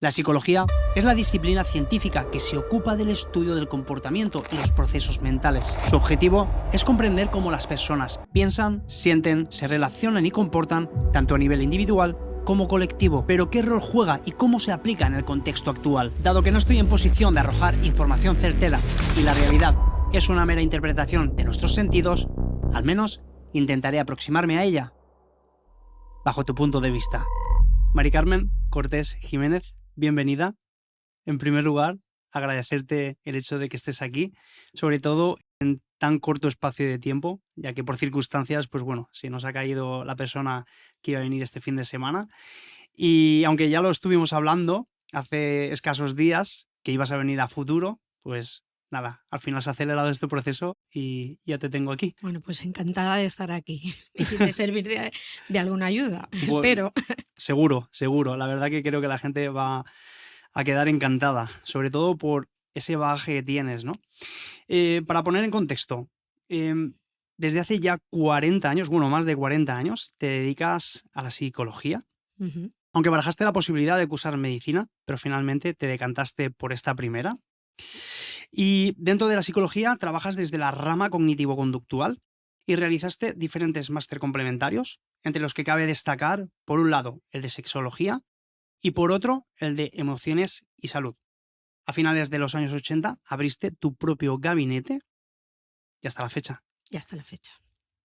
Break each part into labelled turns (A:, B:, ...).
A: La psicología es la disciplina científica que se ocupa del estudio del comportamiento y los procesos mentales. Su objetivo es comprender cómo las personas piensan, sienten, se relacionan y comportan, tanto a nivel individual como colectivo, pero qué rol juega y cómo se aplica en el contexto actual. Dado que no estoy en posición de arrojar información certera y la realidad es una mera interpretación de nuestros sentidos, al menos intentaré aproximarme a ella bajo tu punto de vista. Mari Carmen Cortés Jiménez, bienvenida. En primer lugar, agradecerte el hecho de que estés aquí, sobre todo en tan corto espacio de tiempo, ya que por circunstancias, pues bueno, se nos ha caído la persona que iba a venir este fin de semana. Y aunque ya lo estuvimos hablando hace escasos días, que ibas a venir a futuro, pues nada, al final se ha acelerado este proceso y ya te tengo aquí.
B: Bueno, pues encantada de estar aquí y de servir de alguna ayuda,
A: Bueno,
B: espero.
A: seguro. La verdad que creo que la gente va a quedar encantada, sobre todo por ese bagaje que tienes, ¿no? Para poner en contexto, desde hace ya 40 años, bueno, más de 40 años, te dedicas a la psicología.
B: Ujú.
A: Aunque barajaste la posibilidad de cursar medicina, pero finalmente te decantaste por esta primera. Y dentro de la psicología trabajas desde la rama cognitivo-conductual y realizaste diferentes máster complementarios, entre los que cabe destacar, por un lado, el de sexología y por otro, el de emociones y salud. A finales de los años 80 abriste tu propio gabinete y hasta la fecha.
B: Ya está la fecha.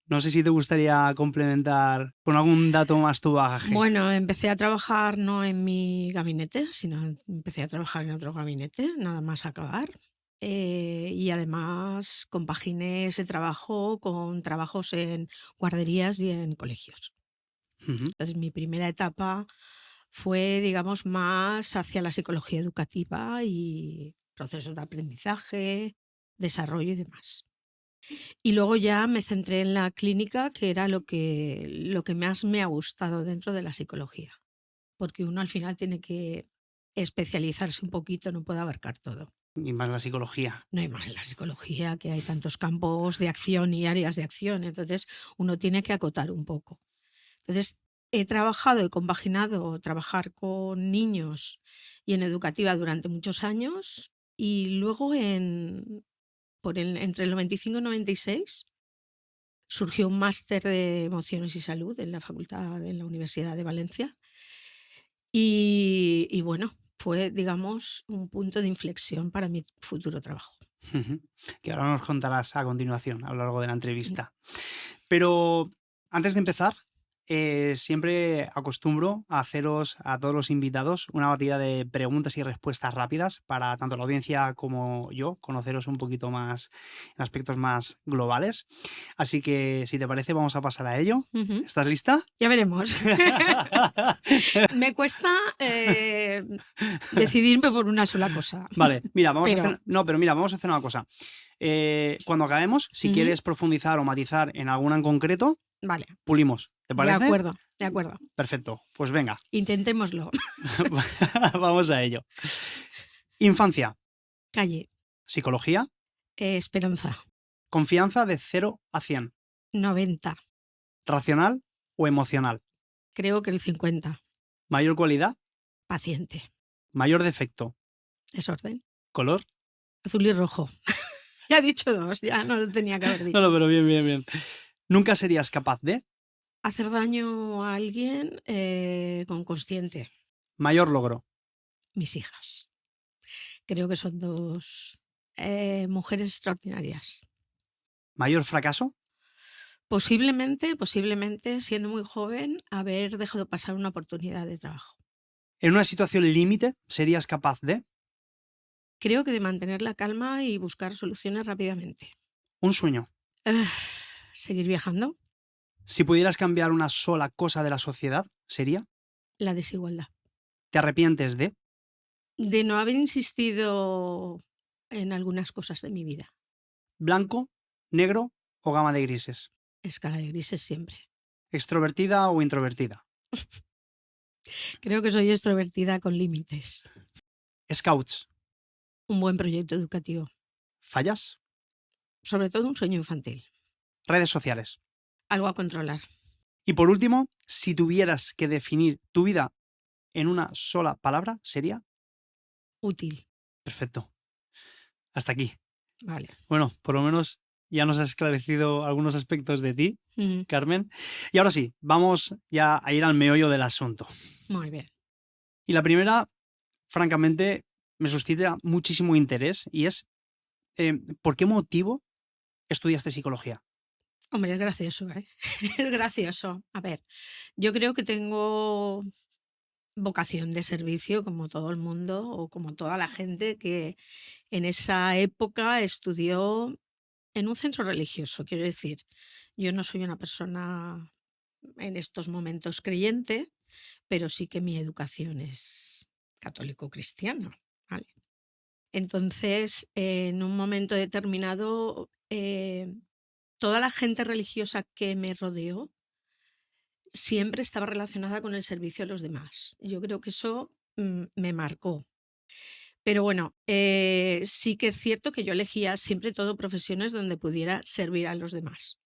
A: No sé si te gustaría complementar con algún dato más tu bagaje.
B: Bueno, empecé a trabajar no en mi gabinete, sino empecé a trabajar en otro gabinete, nada más acabar. Y además compaginé ese trabajo con trabajos en guarderías y en colegios.
A: Ujú.
B: Entonces, mi primera etapa fue, digamos, más hacia la psicología educativa y procesos de aprendizaje, desarrollo y demás. Y luego ya me centré en la clínica, que era lo que más me ha gustado dentro de la psicología, porque uno al final tiene que especializarse un poquito, no puede abarcar todo.
A: Y más la psicología.
B: No hay más en la psicología, que hay tantos campos de acción y áreas de acción, entonces uno tiene que acotar un poco. Entonces, he trabajado, he compaginado trabajar con niños y en educativa durante muchos años y luego entre el 95 y 96 surgió un máster de emociones y salud en la Universidad de Valencia y bueno, fue, digamos, un punto de inflexión para mi futuro trabajo.
A: Ujú. Que ahora nos contarás a continuación, a lo largo de la
B: Mm.
A: entrevista. Pero antes de empezar, siempre acostumbro a haceros a todos los invitados una batida de preguntas y respuestas rápidas para tanto la audiencia como yo conoceros un poquito más en aspectos más globales. Así que, si te parece, vamos a pasar a ello.
B: Ujú.
A: ¿Estás lista?
B: Ya veremos. Me cuesta decidirme por una sola cosa.
A: Vale, mira, vamos a
B: Pero,
A: hacer. No, pero mira, vamos a hacer una cosa. Cuando acabemos, si
B: ujú,
A: quieres profundizar o matizar en alguna en concreto,
B: vale,
A: pulimos. ¿Te
B: de
A: parece?
B: acuerdo, de acuerdo.
A: Perfecto. Pues venga,
B: Intentémoslo.
A: vamos a ello. Infancia,
B: Calle,
A: psicología,
B: esperanza,
A: confianza de 0 a 100,
B: 90.
A: racional o emocional,
B: Creo que el 50.
A: mayor cualidad,
B: Paciente.
A: mayor defecto,
B: Desorden.
A: color.
B: Azul y rojo. Ya he dicho 2, ya no lo tenía que haber
A: No,
B: dicho.
A: pero bien. Nunca serías capaz de
B: Hacer daño a alguien con consciente.
A: mayor logro,
B: Mis hijas. Creo que son 2 mujeres extraordinarias.
A: mayor fracaso,
B: Posiblemente, siendo muy joven, haber dejado pasar una oportunidad de trabajo.
A: en una situación límite serías capaz de
B: Creo que de mantener la calma y buscar soluciones rápidamente.
A: un sueño.
B: Ah, Seguir viajando,
A: Si pudieras cambiar una sola cosa de la sociedad, sería
B: la desigualdad.
A: ¿te arrepientes de
B: De no haber insistido en algunas cosas de mi vida.
A: blanco, negro o gama de grises?
B: Escala de grises siempre.
A: ¿Extrovertida o introvertida?
B: Creo que soy extrovertida con límites.
A: Scouts,
B: Un buen proyecto educativo.
A: fallas,
B: Sobre todo un sueño infantil.
A: redes sociales.
B: Algo a controlar.
A: Y por último, si tuvieras que definir tu vida en una sola palabra sería
B: Útil.
A: perfecto. Hasta aquí.
B: Vale.
A: Bueno, por lo menos ya nos has esclarecido algunos aspectos de ti,
B: Mm,
A: Carmen. Y ahora sí, vamos ya a ir al meollo del asunto.
B: Muy bien.
A: Y la primera, francamente, me suscita muchísimo interés y es ¿por qué motivo estudiaste psicología?
B: Hombre, es gracioso, ¿eh? Es gracioso. A ver, yo creo que tengo vocación de servicio como todo el mundo o como toda la gente que en esa época estudió en un centro religioso. Quiero decir, yo no soy una persona en estos momentos creyente, pero sí que mi educación es católico-cristiana, ¿vale? Entonces, en un momento determinado, toda la gente religiosa que me rodeó siempre estaba relacionada con el servicio a los demás. Yo creo que eso me marcó. Pero bueno, sí que es cierto que yo elegía siempre todo profesiones donde pudiera servir a los demás.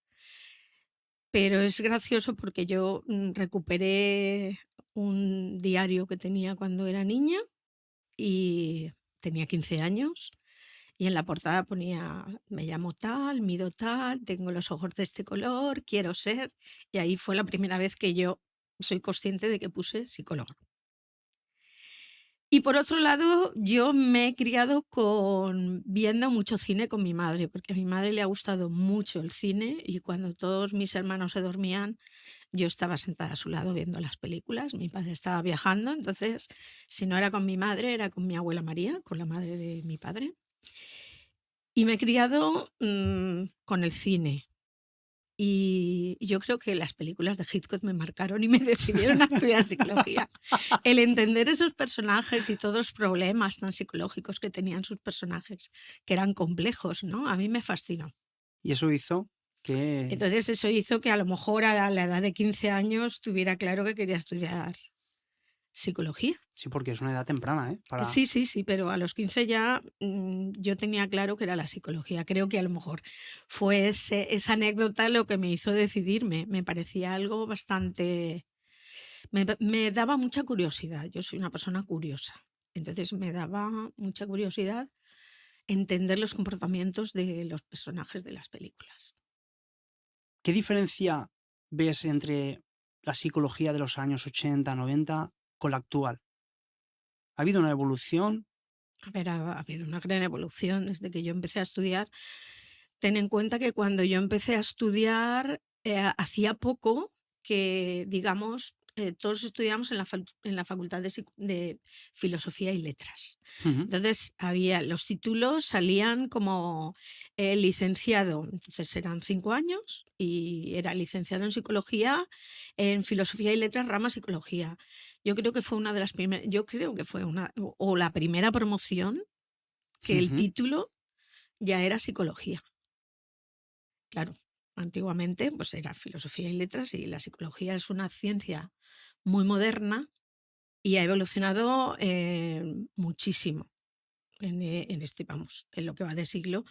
B: Pero es gracioso porque yo recuperé un diario que tenía cuando era niña y tenía 15 años y en la portada ponía, me llamo tal, mido tal, tengo los ojos de este color, quiero ser. Y ahí fue la primera vez que yo soy consciente de que puse psicóloga. Y por otro lado, yo me he criado viendo mucho cine con mi madre, porque a mi madre le ha gustado mucho el cine y cuando todos mis hermanos se dormían, yo estaba sentada a su lado viendo las películas. Mi padre estaba viajando, entonces si no era con mi madre, era con mi abuela María, con la madre de mi padre. Y me he criado con el cine. Y yo creo que las películas de Hitchcock me marcaron y me decidieron a estudiar psicología. El entender esos personajes y todos los problemas tan psicológicos que tenían sus personajes, que eran complejos, ¿no? A mí me fascinó.
A: Y eso hizo que...
B: Entonces eso hizo que a lo mejor a la edad de 15 años tuviera claro que quería estudiar psicología.
A: Sí, porque es una edad temprana, ¿eh? Para...
B: Sí, sí, sí, pero a los 15 ya yo tenía claro que era la psicología. Creo que a lo mejor fue esa anécdota lo que me hizo decidirme. Me parecía algo bastante... Me daba mucha curiosidad. Yo soy una persona curiosa. Entonces me daba mucha curiosidad entender los comportamientos de los personajes de las películas.
A: ¿Qué diferencia ves entre la psicología de los años 80, 90 con la actual? ¿Ha habido una evolución?
B: A ver, ha habido una gran evolución desde que yo empecé a estudiar. Ten en cuenta que cuando yo empecé a estudiar, hacía poco que, digamos, todos estudiamos en la Facultad de Filosofía y Letras.
A: Ujú.
B: Entonces, los títulos salían como licenciado, entonces eran 5 años, y era licenciado en Psicología, en Filosofía y Letras, rama Psicología. Yo creo que fue una de las primeras, yo creo que fue o la primera promoción que el
A: Ujú.
B: título ya era Psicología. Claro, antiguamente pues era filosofía y letras y la psicología es una ciencia muy moderna y ha evolucionado muchísimo en lo que va de siglo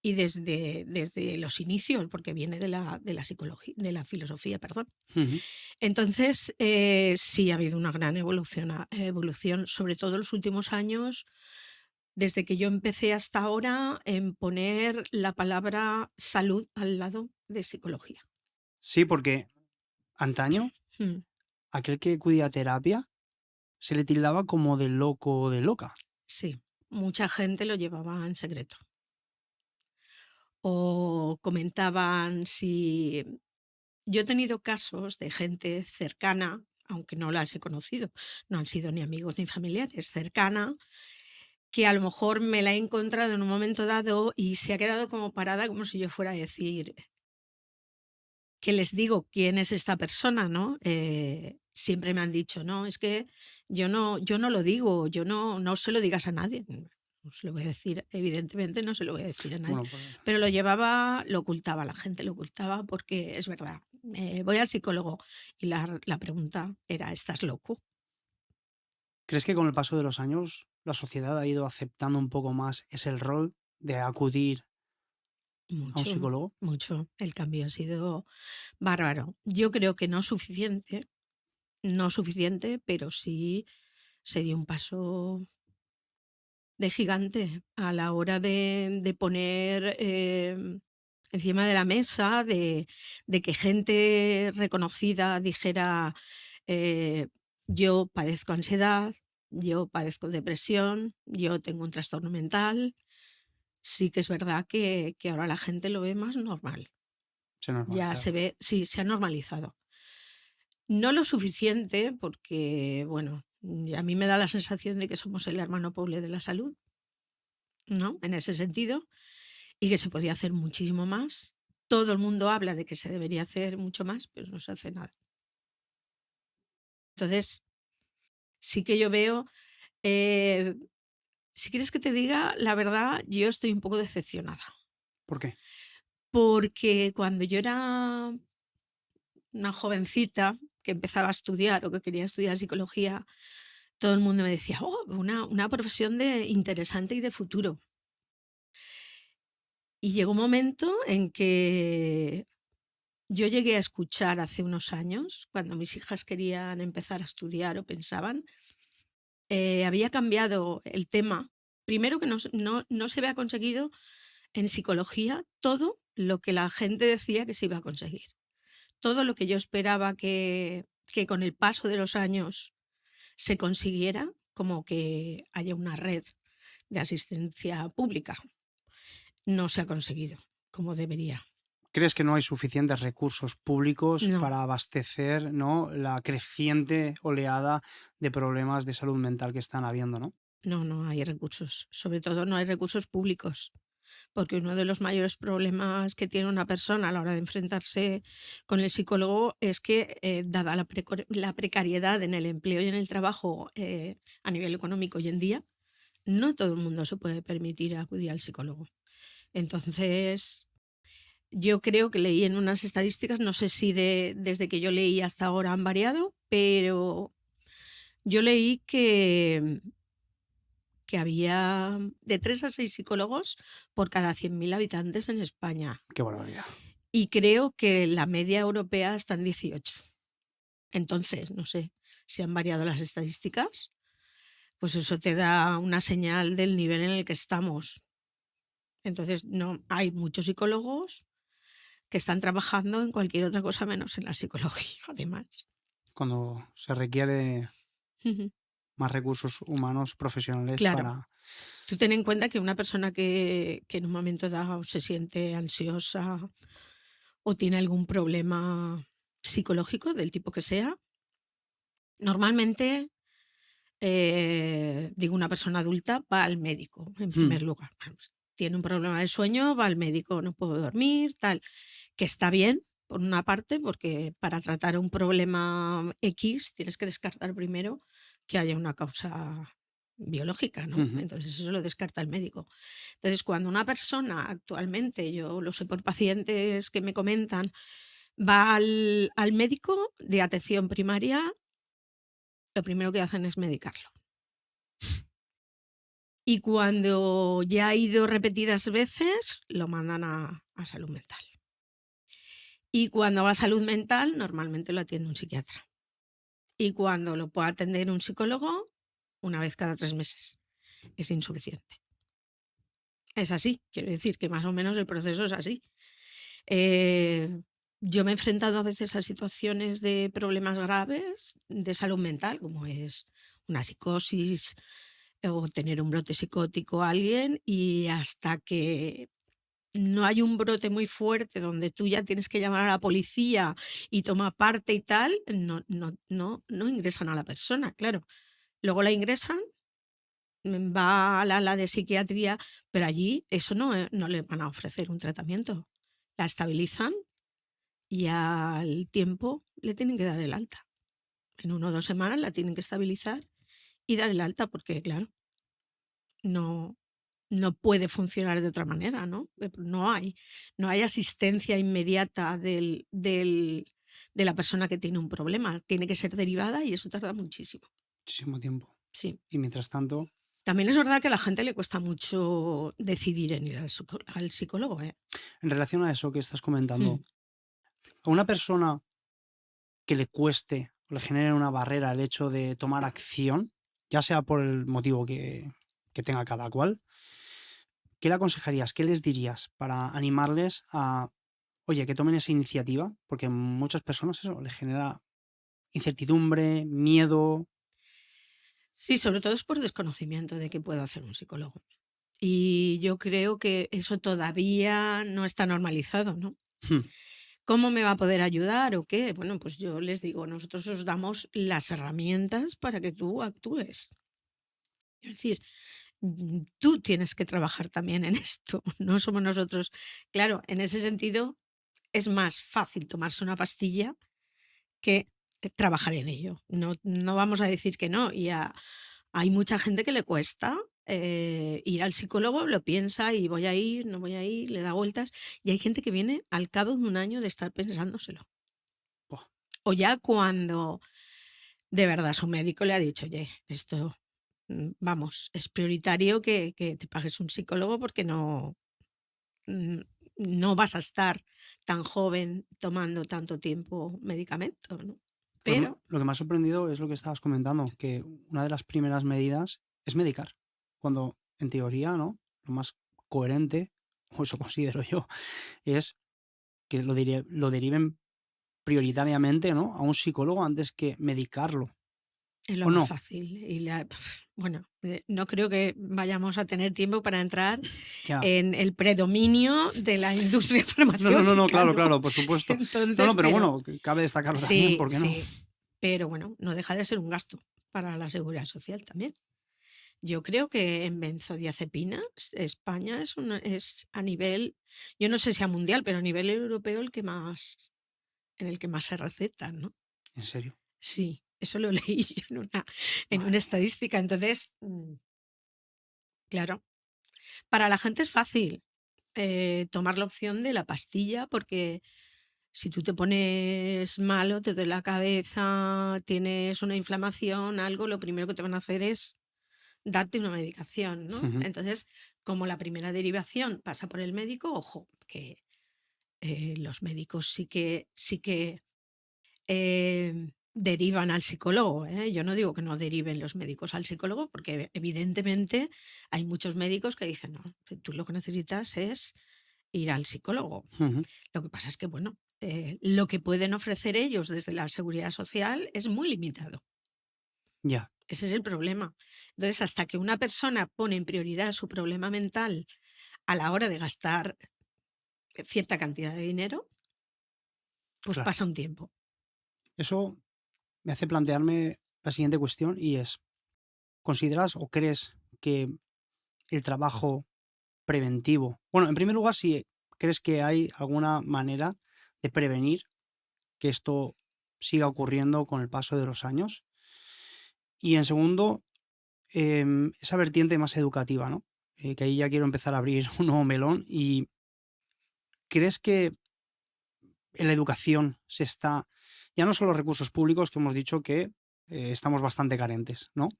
B: y desde los inicios, porque viene de la psicología, de la filosofía, perdón.
A: Ujú.
B: Entonces, sí ha habido una gran evolución, sobre todo en los últimos años, desde que yo empecé hasta ahora, en poner la palabra salud al lado de psicología.
A: Sí, porque antaño
B: Mm,
A: aquel que acudía a terapia se le tildaba como de loco o de loca.
B: sí, mucha gente lo llevaba en secreto. O comentaban si... Yo he tenido casos de gente cercana, aunque no las he conocido, no han sido ni amigos ni familiares, cercana, que a lo mejor me la he encontrado en un momento dado y se ha quedado como parada, como si yo fuera a decir, que les digo quién es esta persona, ¿no? Siempre me han dicho, no, es que yo no lo digo, no se lo digas a nadie. No se lo voy a decir, evidentemente no se lo voy a decir a nadie.
A: Bueno, pues,
B: Pero lo ocultaba, la gente lo ocultaba porque es verdad. Voy al psicólogo y la pregunta era, ¿estás loco?
A: ¿crees que con el paso de los años la sociedad ha ido aceptando un poco más ese rol de acudir a un
B: Mucho,
A: psicólogo?
B: mucho. El cambio ha sido bárbaro. Yo creo que no suficiente, pero sí. se dio un paso de gigante a la hora de poner encima de la mesa, de que gente reconocida dijera, eh, yo padezco ansiedad, yo padezco depresión, yo tengo un trastorno mental. Sí que es verdad que ahora la gente lo ve más normal.
A: Se
B: Ya se
A: normalizaron.
B: ve, sí, se ha normalizado. No lo suficiente porque, bueno, a mí me da la sensación de que somos el hermano pobre de la salud, ¿no? En ese sentido, y que se podía hacer muchísimo más. Todo el mundo habla de que se debería hacer mucho más, pero no se hace nada. Entonces, sí que yo veo, eh, si quieres que te diga la verdad, yo estoy un poco decepcionada,
A: ¿Por qué?
B: porque cuando yo era una jovencita que empezaba a estudiar o que quería estudiar psicología, todo el mundo me decía, oh, una profesión interesante y de futuro. Y llegó un momento en que yo llegué a escuchar hace unos años, cuando mis hijas querían empezar a estudiar o pensaban, había cambiado el tema. Primero que no se había conseguido en psicología todo lo que la gente decía que se iba a conseguir. Todo lo que yo esperaba que con el paso de los años se consiguiera, como que haya una red de asistencia pública, no se ha conseguido como debería.
A: ¿Crees que no hay suficientes recursos públicos
B: No,
A: para abastecer, ¿no?, la creciente oleada de problemas de salud mental que están habiendo, ¿no?
B: no hay recursos. Sobre todo no hay recursos públicos, porque uno de los mayores problemas que tiene una persona a la hora de enfrentarse con el psicólogo es que, dada la precariedad en el empleo y en el trabajo a nivel económico hoy en día, no todo el mundo se puede permitir acudir al psicólogo. Entonces, yo creo que leí en unas estadísticas, no sé si desde que yo leí hasta ahora han variado, pero yo leí que había de 3 a 6 psicólogos por cada 100.000 habitantes en España.
A: Qué barbaridad.
B: Y creo que la media europea está en 18. Entonces, no sé si han variado las estadísticas, pues eso te da una señal del nivel en el que estamos. Entonces, no hay muchos psicólogos que están trabajando en cualquier otra cosa menos en la psicología, además.
A: Cuando se requiere
B: Ujú.
A: más recursos humanos profesionales
B: Claro,
A: para...
B: tú ten en cuenta que una persona que en un momento dado se siente ansiosa o tiene algún problema psicológico del tipo que sea, normalmente, digo, una persona adulta va al médico en
A: Mm,
B: primer lugar. Vamos, tiene un problema de sueño, va al médico, no puedo dormir, tal, que está bien, por una parte, porque para tratar un problema X tienes que descartar primero que haya una causa biológica, ¿no?
A: ujú.
B: Entonces eso lo descarta el médico. Entonces, cuando una persona actualmente, yo lo sé por pacientes que me comentan, va al médico de atención primaria, lo primero que hacen es medicarlo. Y cuando ya ha ido repetidas veces, lo mandan a salud mental. Y cuando va a salud mental, normalmente lo atiende un psiquiatra. Y cuando lo puede atender un psicólogo, una vez cada 3 meses. Es insuficiente. Es así, quiero decir que más o menos el proceso es así. Eh, yo me he enfrentado a veces a situaciones de problemas graves de salud mental, como es una psicosis o tener un brote psicótico a alguien, y hasta que no hay un brote muy fuerte donde tú ya tienes que llamar a la policía y toma parte y tal, no ingresan a la persona, claro. Luego la ingresan, va al ala de psiquiatría, pero allí eso no le van a ofrecer un tratamiento. La estabilizan y al tiempo le tienen que dar el alta. En 1 o 2 semanas la tienen que estabilizar y dar el alta porque, claro, no no puede funcionar de otra manera, ¿no? No hay asistencia inmediata de la persona que tiene un problema. Tiene que ser derivada y eso tarda muchísimo.
A: Muchísimo tiempo.
B: Sí.
A: Y mientras tanto,
B: También es verdad que a la gente le cuesta mucho decidir en ir al psicólogo, ¿eh?
A: en relación a eso que estás comentando,
B: Mm.
A: a una persona que le cueste o le genere una barrera el hecho de tomar acción, ya sea por el motivo que tenga cada cual, ¿qué le aconsejarías? ¿Qué les dirías para animarles a, oye, que tomen esa iniciativa? Porque a muchas personas eso les genera incertidumbre, miedo.
B: Sí, sobre todo es por desconocimiento de qué puede hacer un psicólogo. Y yo creo que eso todavía no está normalizado, ¿no?
A: Hmm.
B: ¿Cómo me va a poder ayudar o qué? Bueno, pues yo les digo, nosotros os damos las herramientas para que tú actúes. Es decir, tú tienes que trabajar también en esto, no somos nosotros. Claro, en ese sentido es más fácil tomarse una pastilla que trabajar en ello. No, no vamos a decir que no. Hay mucha gente que le cuesta ir al psicólogo, lo piensa y voy a ir, no voy a ir, le da vueltas. Y hay gente que viene al cabo de un año de estar pensándoselo.
A: Buah,
B: O ya cuando de verdad su médico le ha dicho, oye, esto, vamos, es prioritario que te pagues un psicólogo porque mm, no vas a estar tan joven tomando tanto tiempo medicamento, ¿no? Pero
A: lo que me ha sorprendido es lo que estabas comentando, que una de las primeras medidas es medicar, cuando en teoría, ¿no? Lo más coherente, o eso considero yo, es que lo deriven prioritariamente, ¿no? A un psicólogo antes que medicarlo,
B: es lo
A: ¿o
B: más
A: no?
B: fácil. Bueno, no creo que vayamos a tener tiempo para entrar
A: Ya.
B: en el predominio de la industria
A: No, no, no, no,
B: farmacéutica,
A: claro,
B: ¿no?
A: claro, por supuesto. No,
B: Entonces,
A: no, pero
B: pero
A: bueno, que cabe destacarlo también,
B: sí,
A: ¿por qué no?
B: sí. Pero bueno, no deja de ser un gasto para la seguridad social también. Yo creo que en benzodiazepinas España es a nivel, yo no sé si a mundial, pero a nivel europeo en el que más se recetan, ¿no?
A: En serio.
B: Sí, eso lo leí yo en una
A: Madre mía.
B: estadística. Entonces, claro, para la gente es fácil tomar la opción de la pastilla porque si tú te pones malo, te duele la cabeza, tienes una inflamación, algo, lo primero que te van a hacer es darte una medicación, ¿no?
A: Ujú.
B: Entonces, como la primera derivación pasa por el médico, ojo, que los médicos sí que derivan al psicólogo, ¿eh? Yo no digo que no deriven los médicos al psicólogo, porque evidentemente hay muchos médicos que dicen, no, tú lo que necesitas es ir al psicólogo.
A: Ujú.
B: Lo que pasa es que, bueno, lo que pueden ofrecer ellos desde la seguridad social es muy limitado.
A: Ya,
B: Ese es el problema. Entonces, hasta que una persona pone en prioridad su problema mental a la hora de gastar cierta cantidad de dinero, pues
A: claro.
B: pasa un tiempo.
A: Eso me hace plantearme la siguiente cuestión y es, ¿consideras o crees que el trabajo preventivo, bueno, en primer lugar, si crees que hay alguna manera de prevenir que esto siga ocurriendo con el paso de los años? Y en segundo, esa vertiente más educativa, ¿no? Que ahí ya quiero empezar a abrir un nuevo melón. ¿Y crees que en la educación se está, ya no solo recursos públicos, que hemos dicho que estamos bastante carentes, ¿no?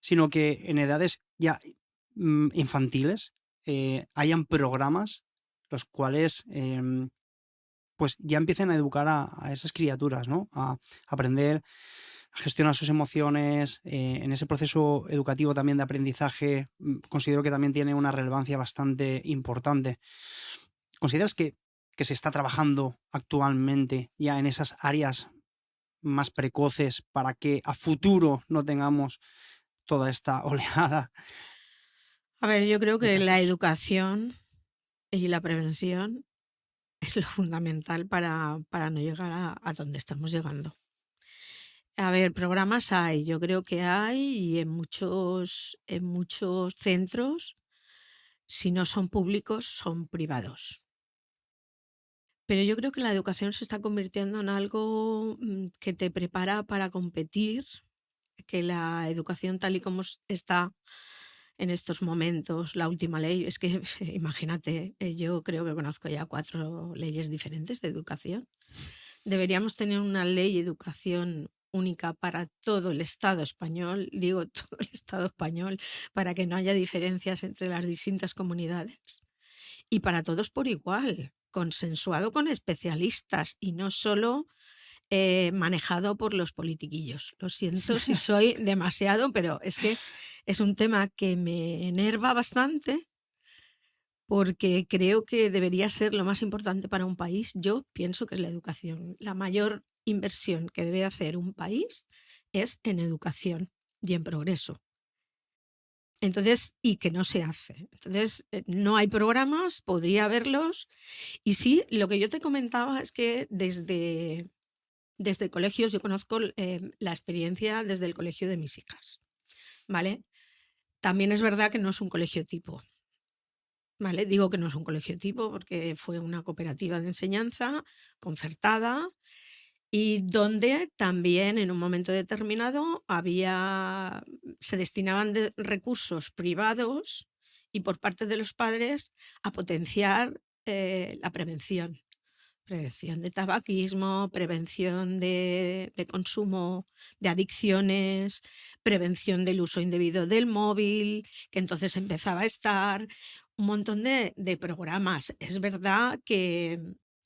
A: Sino que en edades ya infantiles hayan programas los cuales pues ya empiecen a educar a esas criaturas, ¿no? A aprender a gestionar sus emociones, en ese proceso educativo también de aprendizaje, considero que también tiene una relevancia bastante importante. ¿Consideras que se está trabajando actualmente ya en esas áreas más precoces para que a futuro no tengamos toda esta oleada
B: A ver, yo creo
A: de
B: que la
A: casos?
B: educación y la prevención es lo fundamental para no llegar a donde estamos llegando. A ver, programas hay, yo creo que hay y en muchos centros, si no son públicos, son privados. Pero yo creo que la educación se está convirtiendo en algo que te prepara para competir, que la educación tal y como está en estos momentos, la última ley, es que imagínate, yo creo que conozco ya 4 leyes diferentes de educación. Deberíamos tener una ley de educación única para todo el Estado español, digo todo el Estado español, para que no haya diferencias entre las distintas comunidades y para todos por igual, consensuado con especialistas y no solo manejado por los politiquillos. Lo siento si soy demasiado, pero es que es un tema que me enerva bastante porque creo que debería ser lo más importante para un país. Yo pienso que es la educación. La mayor inversión que debe hacer un país es en educación y en progreso. Entonces, y que no se hace. Entonces, no hay programas, podría haberlos. Y sí, lo que yo te comentaba es que desde colegios, yo conozco la experiencia desde el colegio de mis hijas, ¿vale? También es verdad que no es un colegio tipo, ¿vale? Digo que no es un colegio tipo porque fue una cooperativa de enseñanza concertada y donde también en un momento determinado se destinaban recursos privados y por parte de los padres a potenciar la prevención. Prevención de tabaquismo, prevención de consumo de adicciones, prevención del uso indebido del móvil, que entonces empezaba a estar un montón de programas. Es verdad que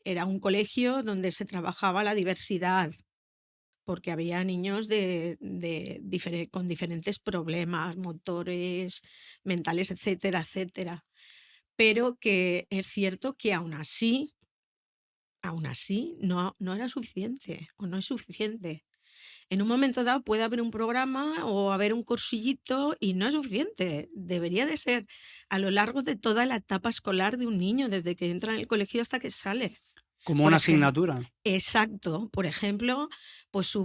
B: era un colegio donde se trabajaba la diversidad, porque había niños con diferentes problemas motores, mentales, etcétera, etcétera. Pero que es cierto que aún así no era suficiente o no es suficiente. En un momento dado puede haber un programa o haber un cursillito y no es suficiente. Debería de ser a lo largo de toda la etapa escolar de un niño, desde que entra en el colegio hasta que sale.
A: Como
B: Por
A: una
B: ejemplo,
A: asignatura.
B: exacto. Por ejemplo, pues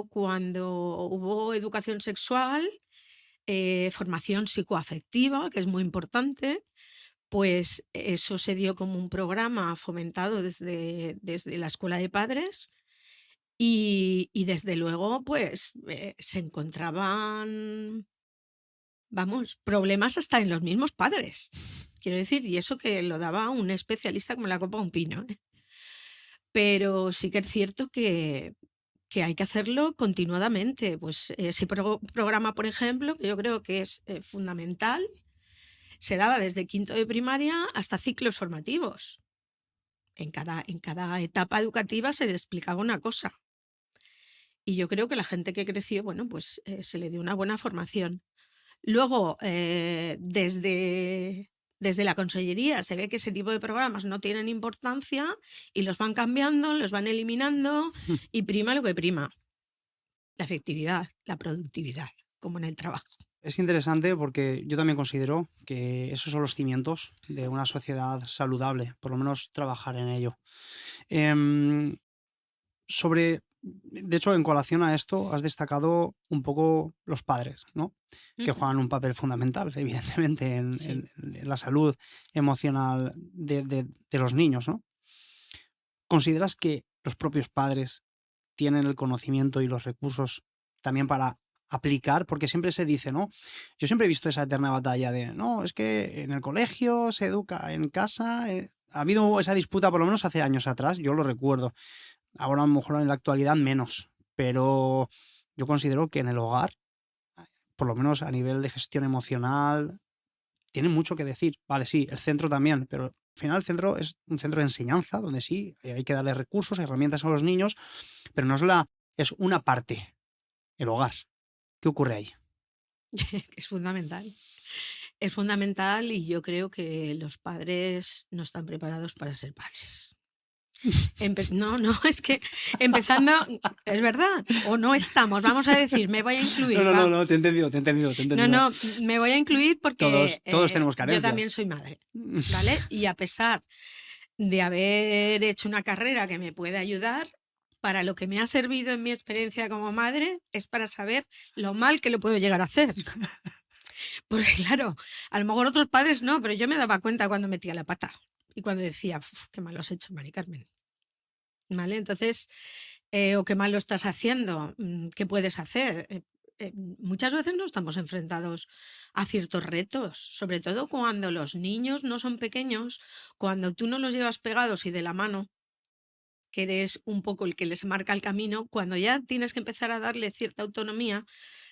B: cuando hubo educación sexual, formación psicoafectiva, que es muy importante, pues eso se dio como un programa fomentado desde la escuela de padres y desde luego pues se encontraban, vamos, problemas hasta en los mismos padres. Quiero decir, y eso que lo daba un especialista como la copa de un pino, ¿eh? Pero sí que es cierto que hay que hacerlo continuadamente. Pues ese programa, por ejemplo, que yo creo que es fundamental, se daba desde quinto de primaria hasta ciclos formativos. En cada etapa educativa se le explicaba una cosa. Y yo creo que la gente que creció, bueno, pues se le dio una buena formación. Luego, desde la consellería se ve que ese tipo de programas no tienen importancia y los van cambiando, los van eliminando y prima lo que prima, la efectividad, la productividad, como en el trabajo.
A: Es interesante porque yo también considero que esos son los cimientos de una sociedad saludable, por lo menos trabajar en ello. Em, de hecho, en colación a esto, has destacado un poco los padres, ¿no? Que
B: Ujú.
A: juegan un papel fundamental, evidentemente,
B: Sí.
A: en la salud emocional de los niños, ¿no? ¿Consideras que los propios padres tienen el conocimiento y los recursos también para aplicar? Porque siempre se dice, ¿no? Yo siempre he visto esa eterna batalla de, no, es que en el colegio se educa, en casa. Ha habido esa disputa por lo menos hace años atrás, yo lo recuerdo. Ahora a lo mejor en la actualidad menos, pero yo considero que en el hogar, por lo menos a nivel de gestión emocional, tiene mucho que decir. Vale, sí, el centro también, pero al final el centro es un centro de enseñanza donde sí, hay que darle recursos, herramientas a los niños, pero es una parte, el hogar. ¿Qué ocurre ahí?
B: Es fundamental. Es fundamental y yo creo que los padres no están preparados para ser padres. No, es que empezando, es verdad, o no estamos, vamos a decir, me voy a
A: No,
B: incluir,
A: no, no,
B: va.
A: no, te he entendido, te he entendido, te he
B: No,
A: entendido.
B: no, me voy a incluir porque
A: Todos tenemos
B: yo también
A: carencias.
B: soy madre, ¿vale? Y a pesar de haber hecho una carrera que me puede ayudar, para lo que me ha servido en mi experiencia como madre es para saber lo mal que lo puedo llegar a hacer. Porque claro, a lo mejor otros padres no, pero yo me daba cuenta cuando metía la pata y cuando decía, "Uf, qué mal lo has hecho, Mari Carmen". ¿Vale? Entonces, o qué mal lo estás haciendo, ¿qué puedes hacer? Muchas veces no estamos enfrentados a ciertos retos, sobre todo cuando los niños no son pequeños, cuando tú no los llevas pegados y de la mano, que eres un poco el que les marca el camino, cuando ya tienes que empezar a darle cierta autonomía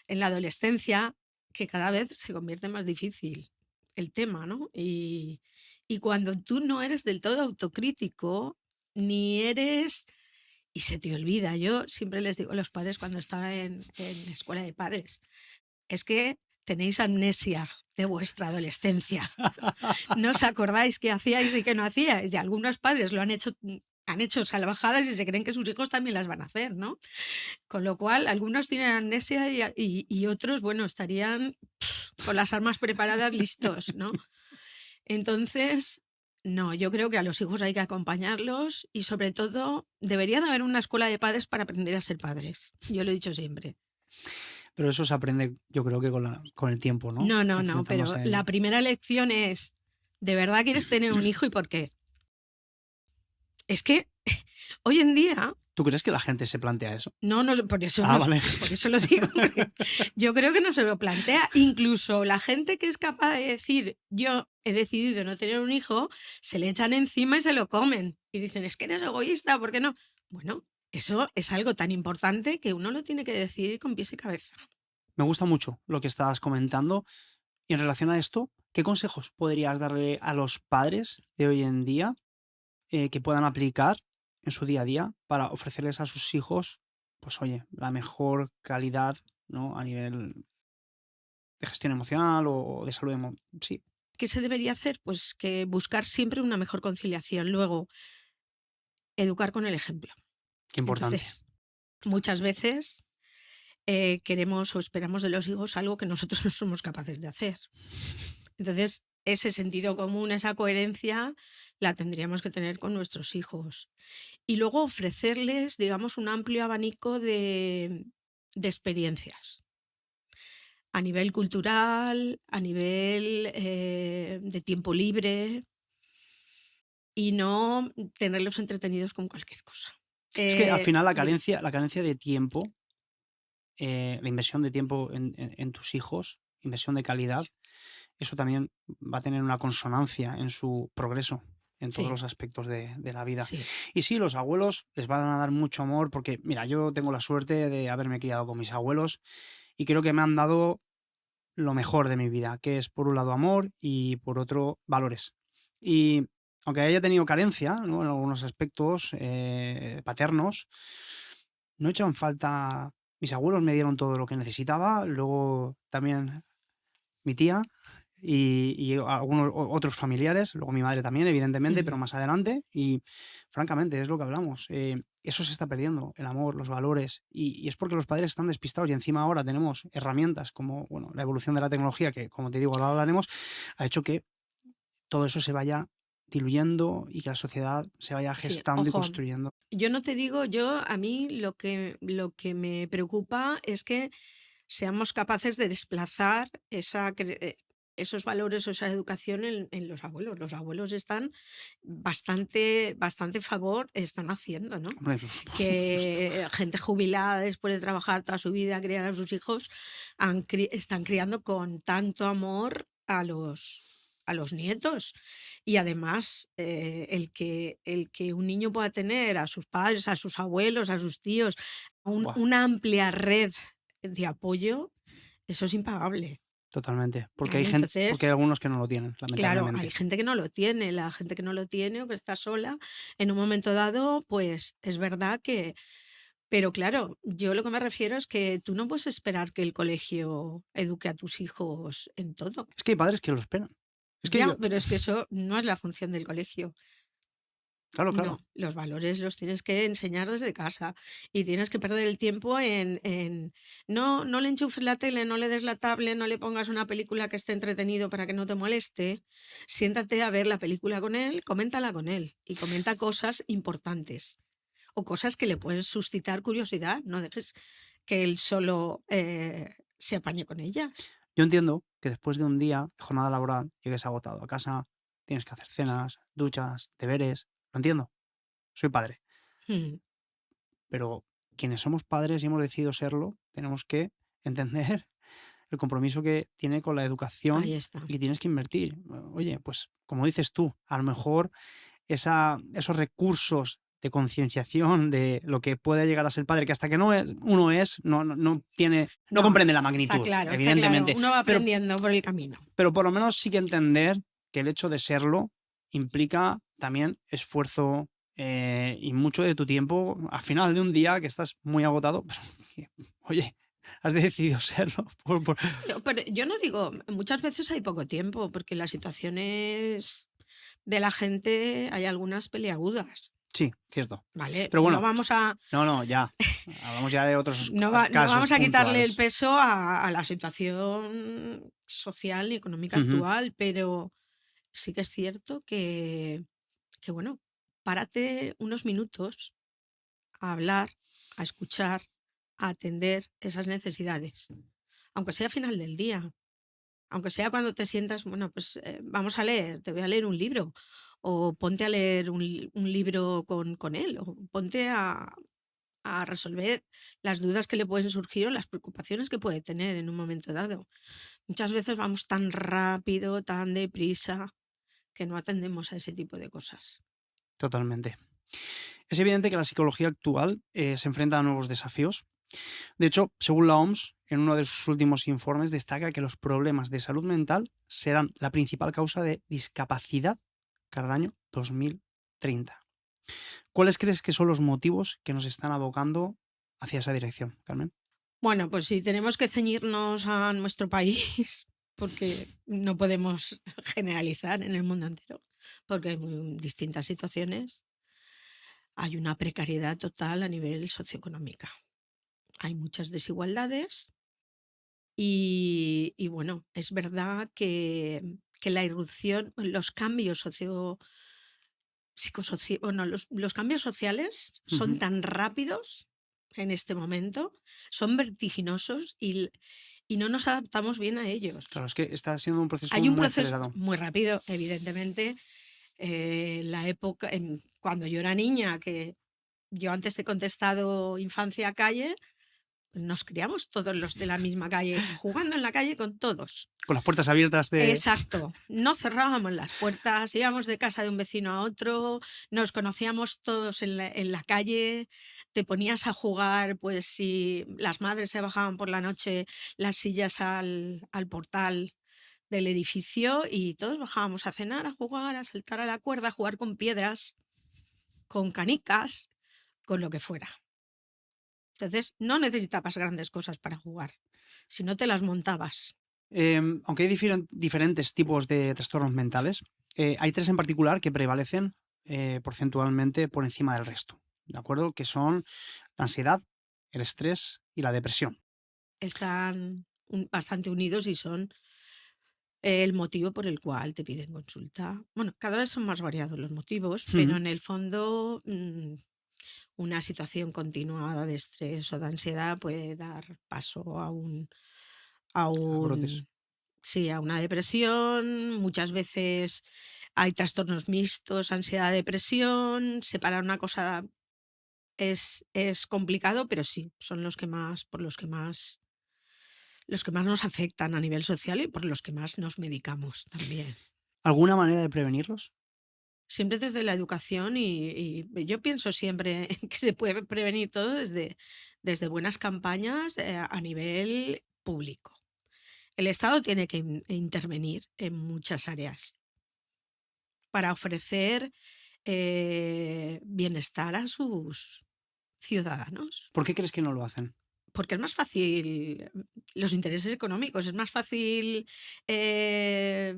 B: en la adolescencia, que cada vez se convierte más difícil el tema, ¿no? Y cuando tú no eres del todo autocrítico, ni eres y se te olvida. Yo siempre les digo a los padres cuando estaba en escuela de padres, es que tenéis amnesia de vuestra adolescencia. No os acordáis qué hacíais y qué no hacíais. Y algunos padres han hecho salvajadas y se creen que sus hijos también las van a hacer, ¿no? Con lo cual, algunos tienen amnesia y otros, bueno, estarían con las armas preparadas, listos, ¿no? Entonces, no, yo creo que a los hijos hay que acompañarlos y sobre todo debería de haber una escuela de padres para aprender a ser padres. Yo lo he dicho siempre.
A: Pero eso se aprende, yo creo que con el tiempo, ¿no?
B: No, pero
A: Enfrentándose a
B: la
A: ello.
B: primera lección es, ¿de verdad quieres tener un hijo y por qué? Es que hoy en día,
A: ¿Tú crees que la gente se plantea eso?
B: no, por eso
A: Vale.
B: por eso lo digo, porque yo creo que no se lo plantea. Incluso la gente que es capaz de decir, yo he decidido no tener un hijo, se le echan encima y se lo comen. Y dicen, es que eres egoísta, ¿por qué no? Bueno, eso es algo tan importante que uno lo tiene que decidir con pies y cabeza.
A: Me gusta mucho lo que estabas comentando. Y en relación a esto, ¿qué consejos podrías darle a los padres de hoy en día que puedan aplicar en su día a día para ofrecerles a sus hijos, pues oye, la mejor calidad, ¿no? A nivel de gestión emocional o de salud sí,
B: ¿Qué se debería hacer? Pues que buscar siempre una mejor conciliación. Luego, educar con el ejemplo.
A: qué importante.
B: Entonces, muchas veces queremos o esperamos de los hijos algo que nosotros no somos capaces de hacer. Entonces, ese sentido común, esa coherencia, la tendríamos que tener con nuestros hijos. Y luego ofrecerles, digamos, un amplio abanico de experiencias. A nivel cultural, a nivel de tiempo libre y no tenerlos entretenidos con cualquier cosa.
A: Es que al final la
B: Dime.
A: carencia de tiempo, la inversión de tiempo en tus hijos, inversión de calidad, eso también va a tener una consonancia en su progreso en todos
B: Sí,
A: los aspectos de la vida.
B: sí.
A: Y sí, los abuelos les van a dar mucho amor porque, mira, yo tengo la suerte de haberme criado con mis abuelos y creo que me han dado lo mejor de mi vida, que es por un lado amor y por otro valores. Y aunque haya tenido carencia, ¿no? En algunos aspectos paternos, no echan falta. Mis abuelos me dieron todo lo que necesitaba, luego también mi tía y algunos otros familiares, luego mi madre también, evidentemente, pero
B: Ujú.
A: más adelante. Y francamente, es lo que hablamos. Eso se está perdiendo, el amor, los valores. Y es porque los padres están despistados y encima ahora tenemos herramientas como bueno, la evolución de la tecnología, que como te digo, ahora hablaremos, ha hecho que todo eso se vaya diluyendo y que la sociedad se vaya
B: Sí,
A: gestando y
B: ojo,
A: construyendo.
B: yo no te digo, a mí lo que me preocupa es que seamos capaces de desplazar esos valores o esa educación en los abuelos. Los abuelos están bastante favor están haciendo, ¿no?
A: Hombre, por supuesto.
B: Que gente jubilada después de trabajar toda su vida, criar a sus hijos, están criando con tanto amor a los nietos. Y además, el que un niño pueda tener a sus padres, a sus abuelos, a sus tíos,
A: Buah,
B: una amplia red de apoyo, eso es impagable,
A: totalmente. Porque hay
B: ¿vale?
A: gente, porque hay
B: Entonces,
A: algunos que no lo tienen,
B: claro, hay
A: lamentablemente.
B: gente que no lo tiene, la gente que no lo tiene o que está sola, en un momento dado, pues es verdad que, pero claro, yo lo que me refiero es que tú no puedes esperar que el colegio eduque a tus hijos en todo.
A: Es que hay padres que lo esperan. Es que
B: Ya,
A: yo,
B: pero es que eso no es la función del colegio.
A: claro,
B: No,
A: claro.
B: los valores los tienes que enseñar desde casa y tienes que perder el tiempo no le enchufes la tele, no le des la tablet, no le pongas una película que esté entretenido para que no te moleste. Siéntate a ver la película con él, coméntala con él y comenta cosas importantes o cosas que le pueden suscitar curiosidad. No dejes que él solo se apañe con ellas.
A: Yo entiendo que después de un día de jornada laboral llegues agotado a casa, tienes que hacer cenas, duchas, deberes. Lo entiendo. Soy padre.
B: Mm,
A: Pero quienes somos padres y hemos decidido serlo, tenemos que entender el compromiso que tiene con la educación
B: ahí está.
A: y tienes que invertir. Oye, pues como dices tú, a lo mejor esos recursos de concienciación de lo que puede llegar a ser padre, que hasta que uno es, no tiene, no
B: No,
A: comprende la
B: está
A: magnitud,
B: claro, está claro.
A: evidentemente.
B: Uno va
A: Pero,
B: aprendiendo por el camino.
A: pero por lo menos sí que entender que el hecho de serlo implica también esfuerzo, y mucho de tu tiempo al final de un día que estás muy agotado, pero oye, has decidido serlo.
B: Sí, pero yo no digo, muchas veces hay poco tiempo, porque las situaciones de la gente hay algunas peliagudas,
A: Sí, cierto.
B: ¿vale?
A: Pero
B: No
A: bueno,
B: vamos a,
A: no, ya. Hablamos ya de otros
B: no
A: casos
B: vamos a quitarle el
A: puntuales.
B: peso a la situación social y económica
A: Ujú.
B: actual, pero sí que es cierto que bueno, párate unos minutos a hablar, a escuchar, a atender esas necesidades, aunque sea a final del día. Aunque sea cuando te sientas, bueno, pues vamos a leer, te voy a leer un libro, o ponte a leer un libro con él, o ponte a resolver las dudas que le pueden surgir o las preocupaciones que puede tener en un momento dado. Muchas veces vamos tan rápido, tan deprisa, que no atendemos a ese tipo de cosas.
A: Totalmente. Es evidente que la psicología actual se enfrenta a nuevos desafíos. De hecho, según la OMS, en uno de sus últimos informes destaca que los problemas de salud mental serán la principal causa de discapacidad cara al año 2030. ¿Cuáles crees que son los motivos que nos están abocando hacia esa dirección, Carmen?
B: Bueno, pues si tenemos que ceñirnos a nuestro país, porque no podemos generalizar en el mundo entero, porque hay distintas situaciones. Hay una precariedad total a nivel socioeconómica. Hay muchas desigualdades y bueno, es verdad que la irrupción, los cambios bueno, los cambios sociales son
A: Ujú.
B: tan rápidos en este momento, son vertiginosos y no nos adaptamos bien a ellos.
A: Claro, es que está siendo un proceso
B: Hay un
A: muy
B: proceso
A: acelerado.
B: muy rápido, evidentemente. Cuando yo era niña, que yo antes te he contestado infancia calle, pues nos criamos todos los de la misma calle, jugando en la calle con todos.
A: Con las puertas abiertas de...
B: Exacto, no cerrábamos las puertas, íbamos de casa de un vecino a otro, nos conocíamos todos en la calle, te ponías a jugar, pues si las madres se bajaban por la noche las sillas al portal del edificio y todos bajábamos a cenar, a jugar, a saltar a la cuerda, a jugar con piedras, con canicas, con lo que fuera. Entonces, no necesitabas grandes cosas para jugar, si no te las montabas.
A: Aunque hay diferentes tipos de trastornos mentales, hay tres en particular que prevalecen porcentualmente por encima del resto, ¿de acuerdo? Que son la ansiedad, el estrés y la depresión.
B: Están bastante unidos y son el motivo por el cual te piden consulta. Bueno, cada vez son más variados los motivos, pero
A: Ujú.
B: en el fondo una situación continuada de estrés o de ansiedad puede dar paso a
A: A brotes.
B: un sí, a una depresión. Muchas veces hay trastornos mixtos, ansiedad, depresión. Separar una cosa es complicado, pero sí, son los que más nos afectan a nivel social y por los que más nos medicamos también.
A: ¿Alguna manera de prevenirlos?
B: Siempre desde la educación y yo pienso siempre que se puede prevenir todo desde buenas campañas a nivel público. El Estado tiene que intervenir en muchas áreas para ofrecer bienestar a sus ciudadanos.
A: ¿Por qué crees que no lo hacen?
B: Porque es más fácil, los intereses económicos, es más fácil, eh,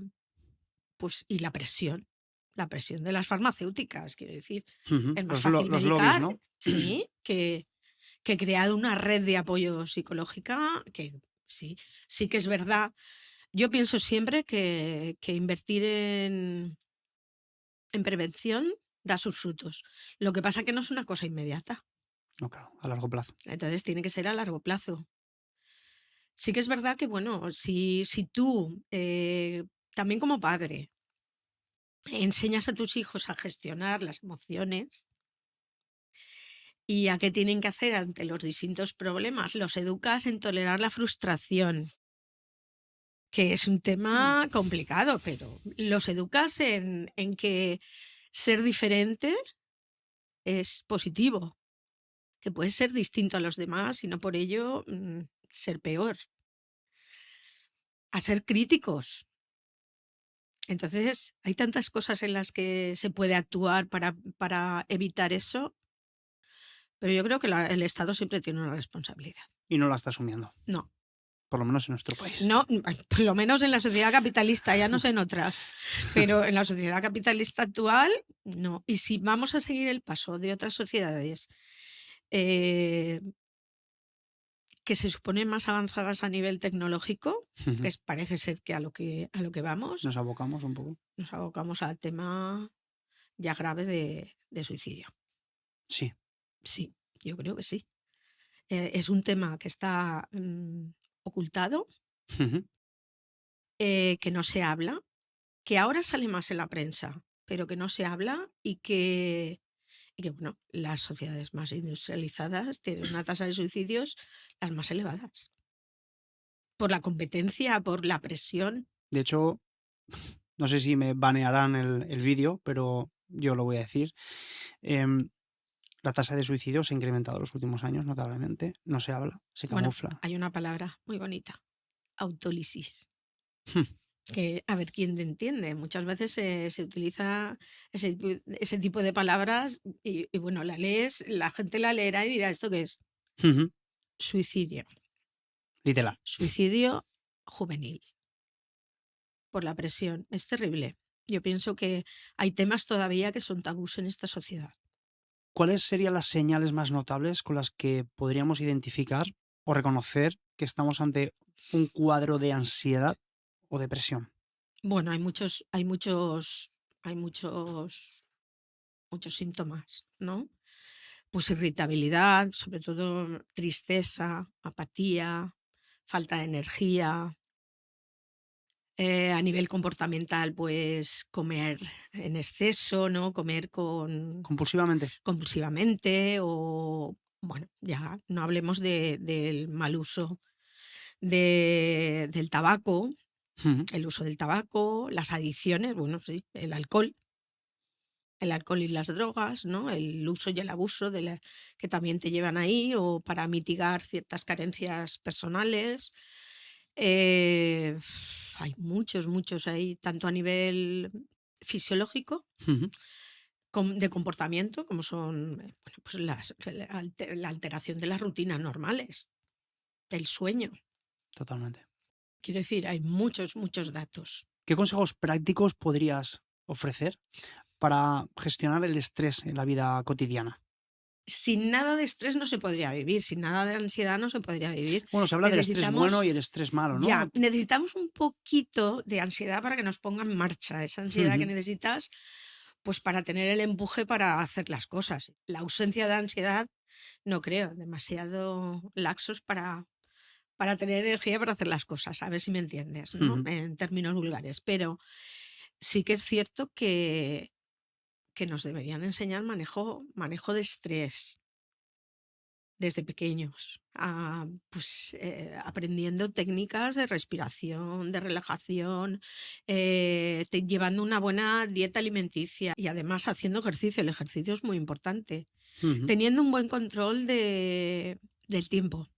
B: pues, y la presión de las farmacéuticas, quiero decir,
A: Ujú.
B: es más
A: Los
B: fácil
A: los lobbies,
B: medicar,
A: ¿no?
B: sí, que crear una red de apoyo psicológica, que sí, sí que es verdad. Yo pienso siempre que invertir en prevención da sus frutos. Lo que pasa que no es una cosa inmediata,
A: No, claro, a largo plazo.
B: entonces tiene que ser a largo plazo. Sí que es verdad que, bueno, si tú, también como padre, enseñas a tus hijos a gestionar las emociones y a qué tienen que hacer ante los distintos problemas, los educas en tolerar la frustración, que es un
A: Mm.
B: tema complicado, pero los educas en que ser diferente es positivo, que puedes ser distinto a los demás y no por ello ser peor, a ser críticos. Entonces, hay tantas cosas en las que se puede actuar para evitar eso, pero yo creo que el Estado siempre tiene una responsabilidad.
A: Y no la está asumiendo,
B: No,
A: por lo menos en nuestro país.
B: no, por lo menos en la sociedad capitalista, ya no sé en otras, pero en la sociedad capitalista actual, no. Y si vamos a seguir el paso de otras sociedades eh, que se suponen más avanzadas a nivel tecnológico,
A: Ujú.
B: que parece ser que a lo que vamos,
A: Nos abocamos un poco.
B: nos abocamos al tema ya grave de suicidio.
A: Sí.
B: Sí, yo creo que sí. Es un tema que está ocultado,
A: Ujú.
B: que no se habla, que ahora sale más en la prensa, pero que no se habla y que bueno, las sociedades más industrializadas tienen una tasa de suicidios las más elevadas. Por la competencia, por la presión.
A: De hecho, no sé si me banearán el vídeo, pero yo lo voy a decir. Em, la tasa de suicidio se ha incrementado en los últimos años notablemente. No se habla, se
B: Bueno,
A: camufla.
B: hay una palabra muy bonita, autólisis.
A: Hmm.
B: Que a ver quién te entiende. Muchas veces se utiliza ese tipo de palabras y bueno, la lees, la gente la leerá y dirá, ¿esto qué es?
A: Ujú.
B: Suicidio.
A: Literal.
B: Suicidio juvenil. Por la presión. Es terrible. Yo pienso que hay temas todavía que son tabús en esta sociedad.
A: ¿Cuáles serían las señales más notables con las que podríamos identificar o reconocer que estamos ante un cuadro de ansiedad o depresión?
B: Bueno, hay muchos síntomas, ¿no? Pues irritabilidad, sobre todo tristeza, apatía, falta de energía. A nivel comportamental, pues comer en exceso, ¿no? Comer
A: Compulsivamente.
B: compulsivamente o, bueno, ya no hablemos del mal uso del tabaco,
A: Ujú.
B: el uso del tabaco, las adicciones, bueno, sí, el alcohol y las drogas, ¿no? El uso y el abuso que también te llevan ahí o para mitigar ciertas carencias personales. Hay muchos ahí, tanto a nivel fisiológico,
A: Ujú.
B: de comportamiento, como son bueno, pues la alteración de las rutinas normales, del sueño.
A: Totalmente.
B: Quiero decir, hay muchos datos.
A: ¿Qué consejos prácticos podrías ofrecer para gestionar el estrés en la vida cotidiana?
B: Sin nada de estrés no se podría vivir, sin nada de ansiedad no se podría vivir.
A: Bueno, se habla del estrés bueno
B: Necesitamos
A: y el estrés malo,
B: Ya,
A: ¿no?
B: necesitamos un poquito de ansiedad para que nos ponga en marcha, esa ansiedad que
A: Ujú.
B: necesitas, pues para tener el empuje para hacer las cosas. La ausencia de ansiedad, no creo, demasiado laxos para tener energía para hacer las cosas, a ver si me entiendes, ¿no?
A: Ujú.
B: En términos vulgares. Pero sí que es cierto que nos deberían enseñar manejo de estrés desde pequeños, pues, aprendiendo técnicas de respiración, de relajación, llevando una buena dieta alimenticia y además haciendo ejercicio. El ejercicio es muy importante.
A: Ujú.
B: Teniendo un buen control del tiempo,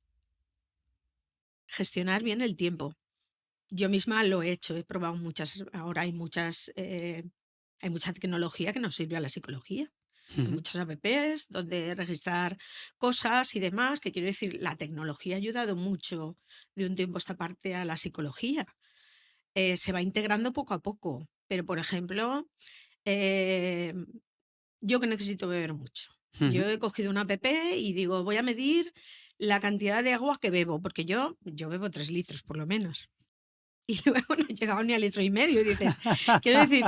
B: gestionar bien el tiempo. Yo misma lo he hecho, he probado ahora hay mucha tecnología que nos sirve a la psicología. Hay
A: Ujú.
B: muchas apps donde registrar cosas y demás, que quiero decir, la tecnología ha ayudado mucho de un tiempo a esta parte a la psicología. Se va integrando poco a poco, pero por ejemplo, eh, yo que necesito beber mucho.
A: Ujú.
B: Yo he cogido una app y digo, voy a medir la cantidad de agua que bebo, porque yo bebo 3 litros por lo menos. Y luego no llegaba ni al litro y medio. Y dices, quiero decir,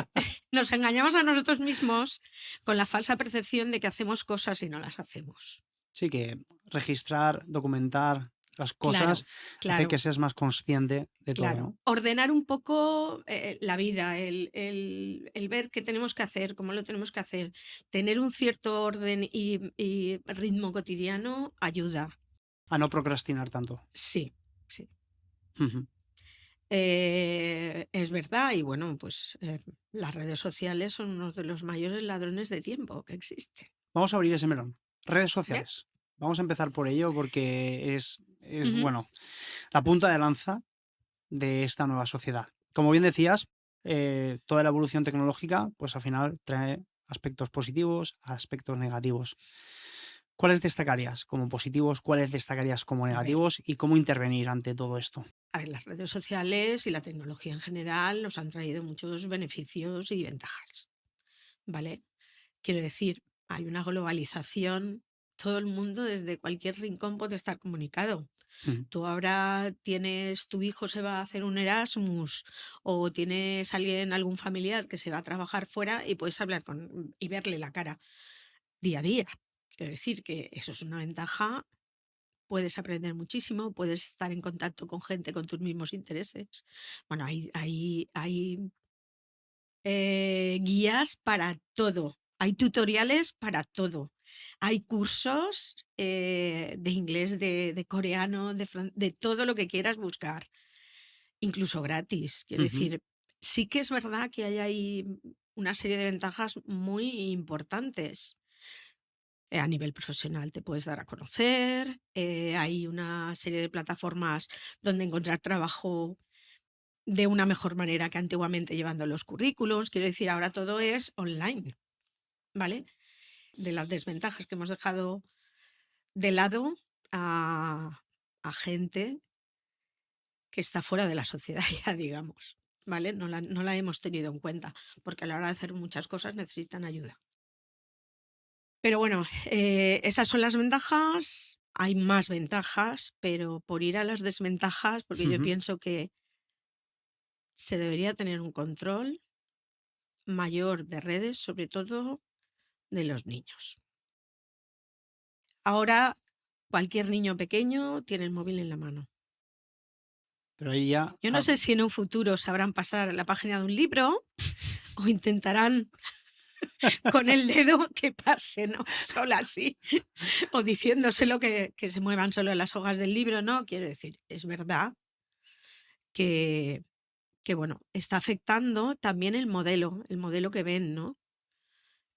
B: nos engañamos a nosotros mismos con la falsa percepción de que hacemos cosas y no las hacemos.
A: Sí, que registrar, documentar las
B: Claro,
A: cosas hace
B: claro,
A: que seas más consciente de todo,
B: claro.
A: ¿no?
B: Ordenar un poco la vida, el ver qué tenemos que hacer, cómo lo tenemos que hacer, tener un cierto orden y ritmo cotidiano ayuda.
A: A no procrastinar tanto.
B: Sí, sí.
A: Ujú.
B: Es verdad, y bueno, pues las redes sociales son uno de los mayores ladrones de tiempo que existen.
A: Vamos a abrir ese melón. Redes
B: ¿Ya?
A: sociales. Vamos a empezar por ello porque es
B: Ujú.
A: bueno, la punta de lanza de esta nueva sociedad. Como bien decías, toda la evolución tecnológica, pues al final trae aspectos positivos, aspectos negativos. ¿Cuáles destacarías como positivos? ¿Cuáles destacarías como
B: A ver,
A: negativos? ¿Y cómo intervenir ante todo esto?
B: las redes sociales y la tecnología en general nos han traído muchos beneficios y ventajas, ¿vale? Quiero decir, hay una globalización, todo el mundo desde cualquier rincón puede estar comunicado.
A: Ujú,
B: Tú ahora tienes, tu hijo se va a hacer un Erasmus o tienes algún familiar que se va a trabajar fuera y puedes hablar y verle la cara día a día. Quiero decir que eso es una ventaja, puedes aprender muchísimo, puedes estar en contacto con gente con tus mismos intereses. Bueno, hay guías para todo, hay tutoriales para todo. Hay cursos de inglés, de coreano, de todo lo que quieras buscar, incluso gratis. Quiero
A: ujú,
B: decir, sí que es verdad que hay ahí una serie de ventajas muy importantes. A nivel profesional te puedes dar a conocer, hay una serie de plataformas donde encontrar trabajo de una mejor manera que antiguamente llevando los currículos. Quiero decir, ahora todo es online, ¿vale? De las desventajas que hemos dejado de lado a gente que está fuera de la sociedad ya, digamos, ¿vale? No la hemos tenido en cuenta, porque a la hora de hacer muchas cosas necesitan ayuda. Pero bueno, esas son las ventajas. Hay más ventajas, pero por ir a las desventajas, porque yo
A: ujú.
B: pienso que se debería tener un control mayor de redes, sobre todo de los niños. Ahora cualquier niño pequeño tiene el móvil en la mano.
A: Pero ahí ya,
B: Yo no sé si en un futuro sabrán pasar la página de un libro o intentarán con el dedo que pase, ¿no? Solo así. O diciéndoselo que se muevan solo las hojas del libro, ¿no? Quiero decir, es verdad que, que bueno, está afectando también el modelo que ven, ¿no?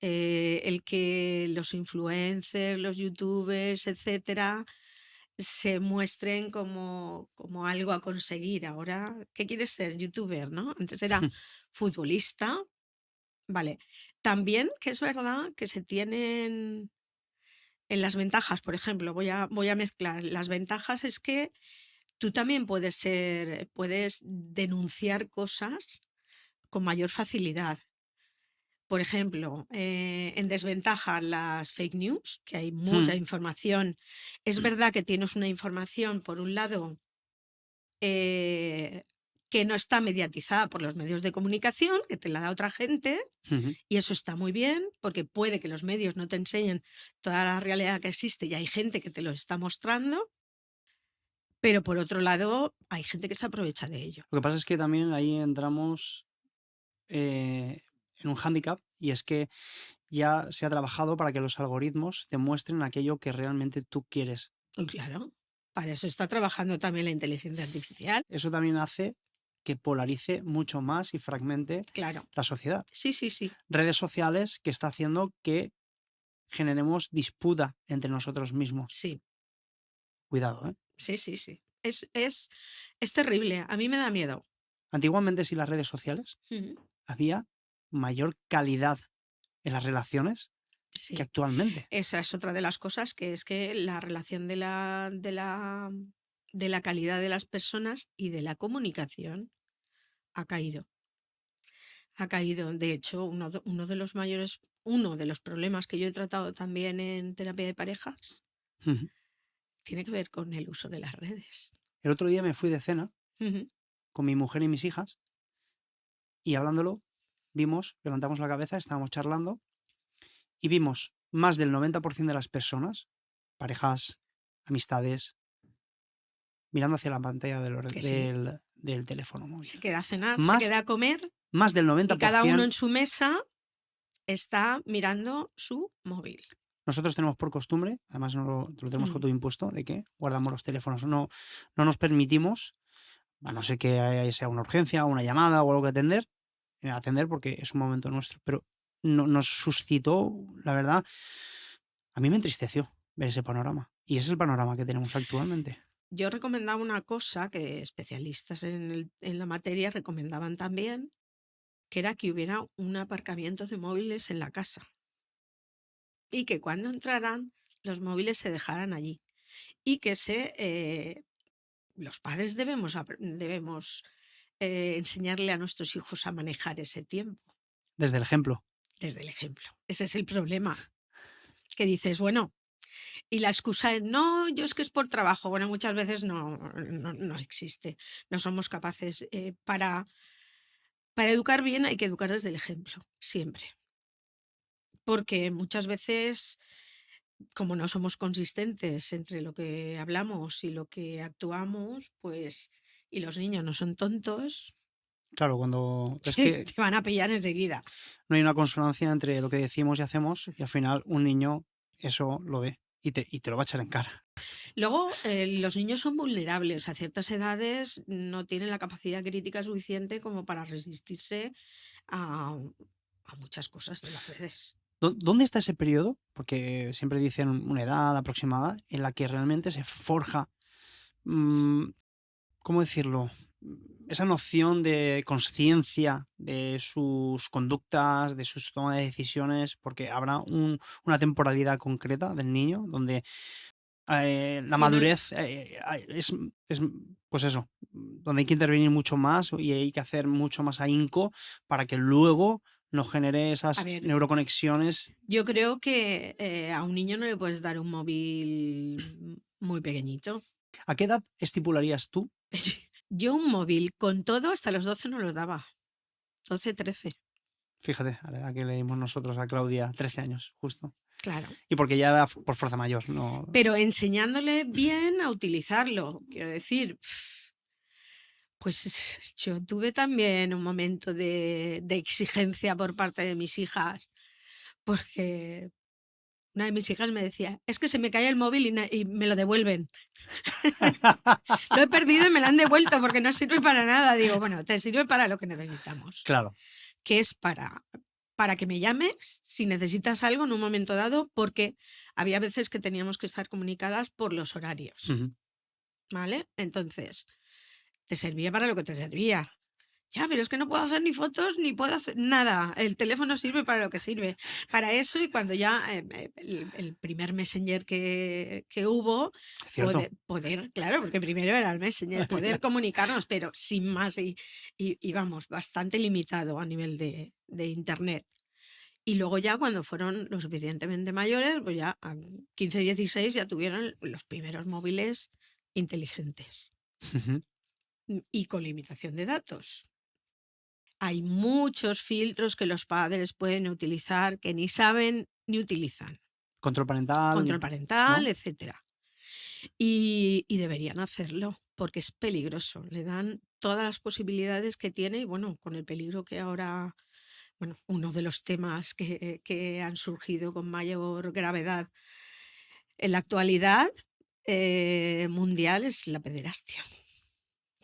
B: El que los influencers, los youtubers, etcétera, se muestren como algo a conseguir. Ahora, ¿qué quieres ser? Youtuber, ¿no? Antes era futbolista, vale. También que es verdad que se tienen en las ventajas, por ejemplo, voy a mezclar. Las ventajas es que tú también puedes denunciar cosas con mayor facilidad. Por ejemplo, en desventaja las fake news, que hay mucha información. Es verdad que tienes una información, por un lado, eh, que no está mediatizada por los medios de comunicación, que te la da otra gente,
A: Ujú.
B: y eso está muy bien, porque puede que los medios no te enseñen toda la realidad que existe y hay gente que te lo está mostrando, pero por otro lado, hay gente que se aprovecha de ello.
A: Lo que pasa es que también ahí entramos en un hándicap y es que ya se ha trabajado para que los algoritmos te muestren aquello que realmente tú quieres.
B: Y claro, para eso está trabajando también la inteligencia artificial.
A: Eso también hace que polarice mucho más y fragmente
B: Claro,
A: la sociedad.
B: sí, sí, sí,
A: Redes sociales que está haciendo que generemos disputa entre nosotros mismos.
B: sí,
A: Cuidado, ¿eh?
B: sí, sí, sí. Es terrible, a mí me da miedo.
A: Antiguamente, sin las redes sociales,
B: Ujú.
A: había mayor calidad en las relaciones que
B: Sí,
A: actualmente.
B: esa es otra de las cosas, que es que la relación de la calidad de las personas y de la comunicación ha caído. Ha caído. De hecho, uno de los problemas que yo he tratado también en terapia de parejas
A: Ujú.
B: tiene que ver con el uso de las redes.
A: El otro día me fui de cena
B: Ujú.
A: con mi mujer y mis hijas y hablándolo, levantamos la cabeza, estábamos charlando y vimos más del 90% de las personas, parejas, amistades, mirando hacia la pantalla
B: Que sí,
A: del teléfono móvil.
B: se queda a cenar, se
A: Más,
B: queda a comer
A: más del
B: y cada uno
A: 90%.
B: en su mesa está mirando su móvil.
A: Nosotros tenemos por costumbre, además lo tenemos
B: Mm.
A: todo impuesto, de que guardamos los teléfonos. No nos permitimos, a no ser que sea una urgencia, una llamada o algo que atender porque es un momento nuestro. Pero nos suscitó, la verdad, a mí me entristeció ver ese panorama. Y ese es el panorama que tenemos actualmente.
B: Yo recomendaba una cosa que especialistas en la materia recomendaban también, que era que hubiera un aparcamiento de móviles en la casa y que cuando entraran los móviles se dejaran allí y que los padres debemos enseñarle a nuestros hijos a manejar ese tiempo
A: Desde el ejemplo.
B: desde el ejemplo. Ese es el problema, que dices, bueno, y la excusa es, no, yo es que es por trabajo. Bueno, muchas veces no existe. No somos capaces. Para educar bien hay que educar desde el ejemplo, siempre. Porque muchas veces, como no somos consistentes entre lo que hablamos y lo que actuamos, pues, y los niños no son tontos,
A: Claro, cuando es
B: te
A: que
B: van a pillar enseguida.
A: no hay una consonancia entre lo que decimos y hacemos y al final un niño eso lo ve y te lo va a echar en cara.
B: Luego, los niños son vulnerables. A ciertas edades no tienen la capacidad crítica suficiente como para resistirse a, a muchas cosas de las redes.
A: ¿Dónde está ese periodo? Porque siempre dicen una edad aproximada en la que realmente se forja, mm, ¿cómo decirlo? Esa noción de conciencia de sus conductas, de sus tomas de decisiones, porque habrá una temporalidad concreta del niño donde la
B: Tiene
A: madurez es, pues eso, donde hay que intervenir mucho más y hay que hacer mucho más ahínco para que luego no genere
B: A
A: esas
B: ver,
A: neuroconexiones.
B: yo creo que a un niño no le puedes dar un móvil muy pequeñito.
A: ¿A qué edad estipularías tú?
B: Yo un móvil con todo hasta los 12 no los daba. 12, 13.
A: Fíjate, a la edad que leímos nosotros a Claudia, 13 años, justo.
B: Claro.
A: Y porque ya era por fuerza mayor, no.
B: Pero enseñándole bien a utilizarlo. Quiero decir, pues yo tuve también un momento de exigencia por parte de mis hijas, porque una de mis hijas me decía, es que se me cae el móvil y me lo devuelven. Lo he perdido y me lo han devuelto porque no sirve para nada. Digo, bueno, te sirve para lo que necesitamos,
A: Claro.
B: que es para que me llames si necesitas algo en un momento dado, porque había veces que teníamos que estar comunicadas por los horarios,
A: Ujú.
B: ¿vale? Entonces, te servía para lo que te servía. Ya, pero es que no puedo hacer ni fotos ni puedo hacer nada. El teléfono sirve para lo que sirve. Para eso, y cuando ya el primer Messenger que hubo,
A: Es cierto.
B: claro, porque primero era el Messenger, poder comunicarnos, pero sin más y vamos, bastante limitado a nivel de internet. Y luego ya cuando fueron lo suficientemente mayores, pues ya a 15, 16 ya tuvieron los primeros móviles inteligentes
A: Ujú.
B: y con limitación de datos. Hay muchos filtros que los padres pueden utilizar que ni saben ni utilizan.
A: Control parental,
B: Control parental,
A: ¿no?
B: etcétera. Y deberían hacerlo porque es peligroso. Le dan todas las posibilidades que tiene y bueno, con el peligro que ahora, bueno, uno de los temas que han surgido con mayor gravedad en la actualidad mundial es la pederastia.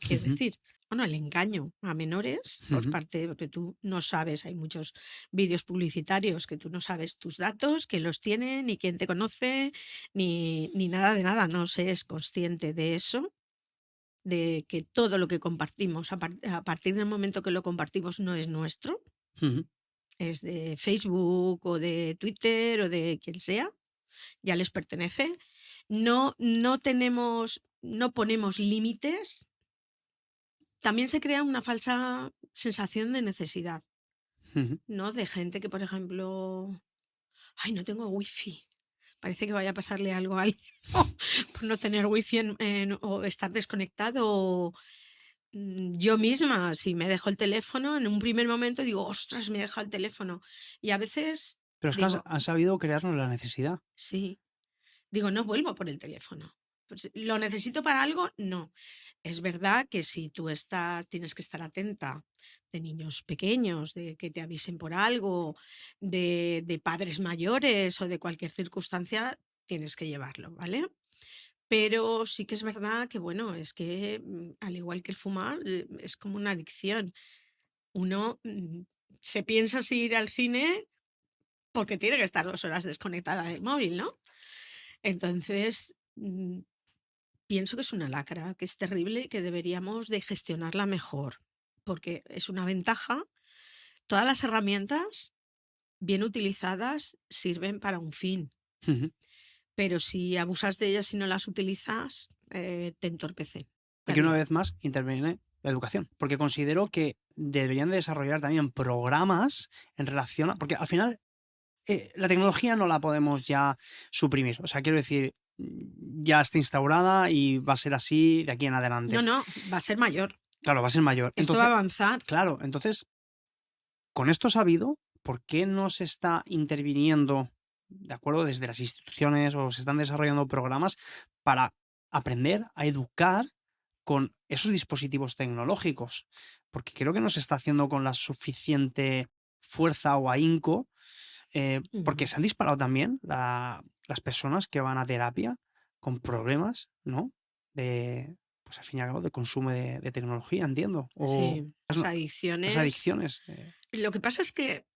B: Quiero
A: Ujú,
B: decir, bueno, el engaño a menores por
A: ujú.
B: parte, porque tú no sabes, hay muchos vídeos publicitarios que tú no sabes tus datos, quién los tiene, ni quién te conoce, ni nada de nada, no se es consciente de eso, de que todo lo que compartimos a partir del momento que lo compartimos no es nuestro,
A: Ujú.
B: es de Facebook o de Twitter o de quien sea, ya les pertenece. No ponemos límites. También se crea una falsa sensación de necesidad,
A: Ujú.
B: ¿no? De gente que, por ejemplo, ay, no tengo wifi. Parece que vaya a pasarle algo a alguien por no tener wifi o estar desconectado. Yo misma, si me dejo el teléfono, en un primer momento digo, ostras, me he dejado el teléfono. Y a veces
A: Pero es que
B: digo,
A: han sabido crearnos la necesidad.
B: sí, digo, no vuelvo por el teléfono. Pues, ¿lo necesito para algo? No. Es verdad que si tú tienes que estar atenta de niños pequeños, de que te avisen por algo, de padres mayores o de cualquier circunstancia, tienes que llevarlo, ¿vale? Pero sí que es verdad que, bueno, es que al igual que el fumar, es como una adicción. Uno se piensa si ir al cine porque tiene que estar 2 horas desconectada del móvil, ¿no? Entonces, pienso que es una lacra, que es terrible y que deberíamos de gestionarla mejor, porque es una ventaja, todas las herramientas, bien utilizadas, sirven para un fin.
A: Ujú.
B: Pero si abusas de ellas y no las utilizas, te entorpecen la
A: Aquí una
B: vida.
A: vez más interviene la educación, porque considero que deberían de desarrollar también programas en relación a... Porque al final la tecnología no la podemos ya suprimir. O sea, quiero decir, ya está instaurada y va a ser así de aquí en adelante.
B: No, va a ser mayor.
A: Claro, va a ser mayor.
B: Esto va a
A: Entonces,
B: avanzar.
A: claro, entonces, con esto sabido, ¿por qué no se está interviniendo, de acuerdo, desde las instituciones o se están desarrollando programas para aprender a educar con esos dispositivos tecnológicos? Porque creo que no se está haciendo con la suficiente fuerza o ahínco, porque
B: Ujú.
A: se han disparado también las personas que van a terapia con problemas, ¿no? De, pues al fin y al cabo, de consumo de tecnología, entiendo. O
B: Sí, las
A: las
B: adicciones.
A: adicciones.
B: Lo que pasa es que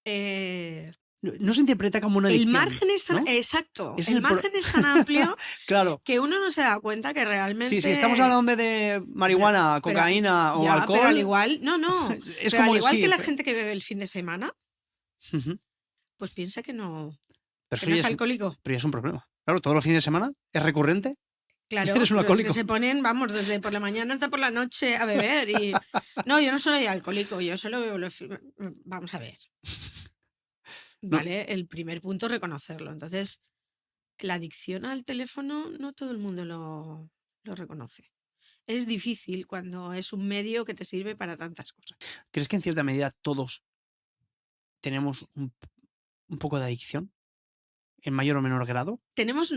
B: eh,
A: No se interpreta como una
B: el
A: adicción,
B: margen es tan,
A: ¿no?
B: exacto,
A: Ese es
B: el
A: el
B: margen es tan amplio
A: Claro.
B: que uno no se da cuenta que
A: Si estamos
B: realmente,
A: hablando de marihuana,
B: pero
A: cocaína o
B: ya, pero al
A: alcohol,
B: igual, no,
A: es
B: pero al
A: como que
B: igual que
A: sí.
B: la gente que bebe el fin de semana,
A: Ujú.
B: pues piensa que no,
A: Pero
B: que
A: eso
B: no
A: ya
B: es alcohólico.
A: pero ya es un problema. Claro, todos los fines de semana es recurrente y
B: Claro,
A: eres un
B: pero es que
A: alcohólico.
B: se ponen, vamos, desde por la mañana hasta por la noche a beber y no, yo no soy alcohólico, yo solo bebo vamos a ver,
A: No,
B: ¿vale? El primer punto es reconocerlo. Entonces, la adicción al teléfono no todo el mundo lo reconoce. Es difícil cuando es un medio que te sirve para tantas cosas.
A: ¿crees que en cierta medida todos tenemos un poco de adicción, en mayor o menor grado?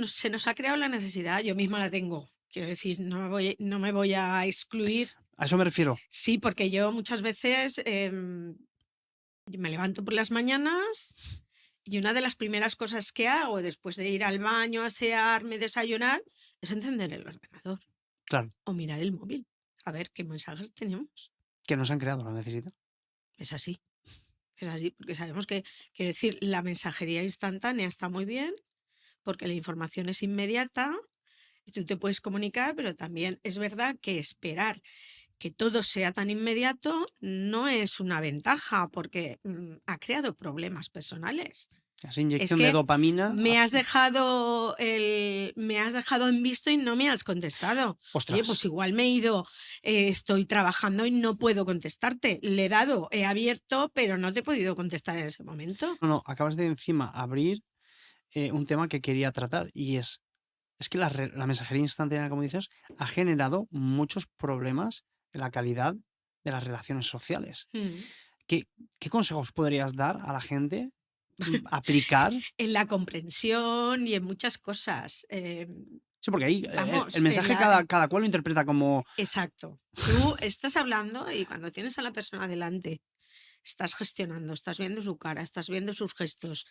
B: Se nos ha creado la necesidad, yo misma la tengo. Quiero decir, no me voy a excluir.
A: A eso me refiero.
B: Sí, porque yo muchas veces me levanto por las mañanas y una de las primeras cosas que hago después de ir al baño, asearme, desayunar, es encender el ordenador
A: Claro,
B: o mirar el móvil, a ver qué mensajes tenemos.
A: que nos han creado la necesidad.
B: Es así, es así, porque sabemos que, quiero decir, la mensajería instantánea está muy bien, porque la información es inmediata y tú te puedes comunicar, pero también es verdad que esperar que todo sea tan inmediato no es una ventaja, porque ha creado problemas personales.
A: Esa
B: Es
A: inyección de
B: que
A: dopamina.
B: me has dejado en visto y no me has contestado. Oye,
A: Ostras.
B: pues igual me he ido, estoy trabajando y no puedo contestarte. Le he dado, he abierto, pero no te he podido contestar en ese momento.
A: No, acabas de encima abrir un tema que quería tratar y es que la mensajería instantánea, como dices, ha generado muchos problemas en la calidad de las relaciones sociales.
B: Mm.
A: ¿Qué consejos podrías dar a la gente aplicar?
B: En la comprensión y en muchas cosas.
A: Sí, porque ahí el
B: Vamos,
A: mensaje cada cual lo interpreta como...
B: exacto. Tú estás hablando y cuando tienes a la persona delante, estás gestionando, estás viendo su cara, estás viendo sus gestos.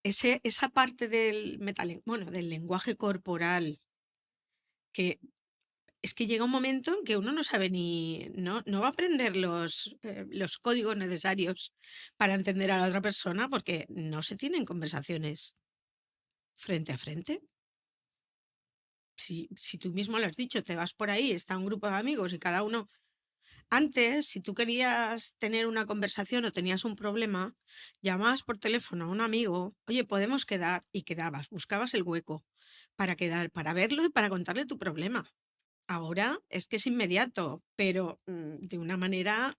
B: Esa parte del lenguaje corporal, que es que llega un momento en que uno no sabe no va a aprender los códigos necesarios para entender a la otra persona porque no se tienen conversaciones frente a frente. Si tú mismo lo has dicho, te vas por ahí, está un grupo de amigos y cada uno... Antes, si tú querías tener una conversación o tenías un problema, llamabas por teléfono a un amigo, oye, podemos quedar, y quedabas, buscabas el hueco para quedar, para verlo y para contarle tu problema. Ahora es que es inmediato, pero de una manera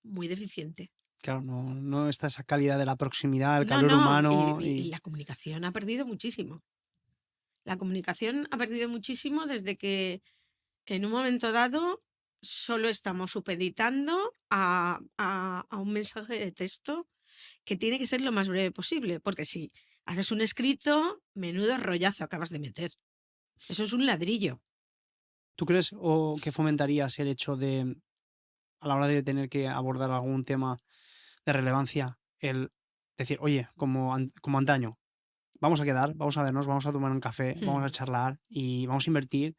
B: muy deficiente.
A: Claro, no está esa calidad de la proximidad, el
B: No,
A: calor
B: no,
A: humano
B: y
A: y...
B: la comunicación ha perdido muchísimo. La comunicación ha perdido muchísimo desde que en un momento dado solo estamos supeditando a un mensaje de texto que tiene que ser lo más breve posible, porque si haces un escrito, menudo rollazo acabas de meter. Eso es un ladrillo.
A: ¿Tú crees o que fomentarías el hecho de, a la hora de tener que abordar algún tema de relevancia, el decir, oye, como antaño, vamos a quedar, vamos a vernos, vamos a tomar un café, vamos a
B: Mm.
A: charlar y vamos a invertir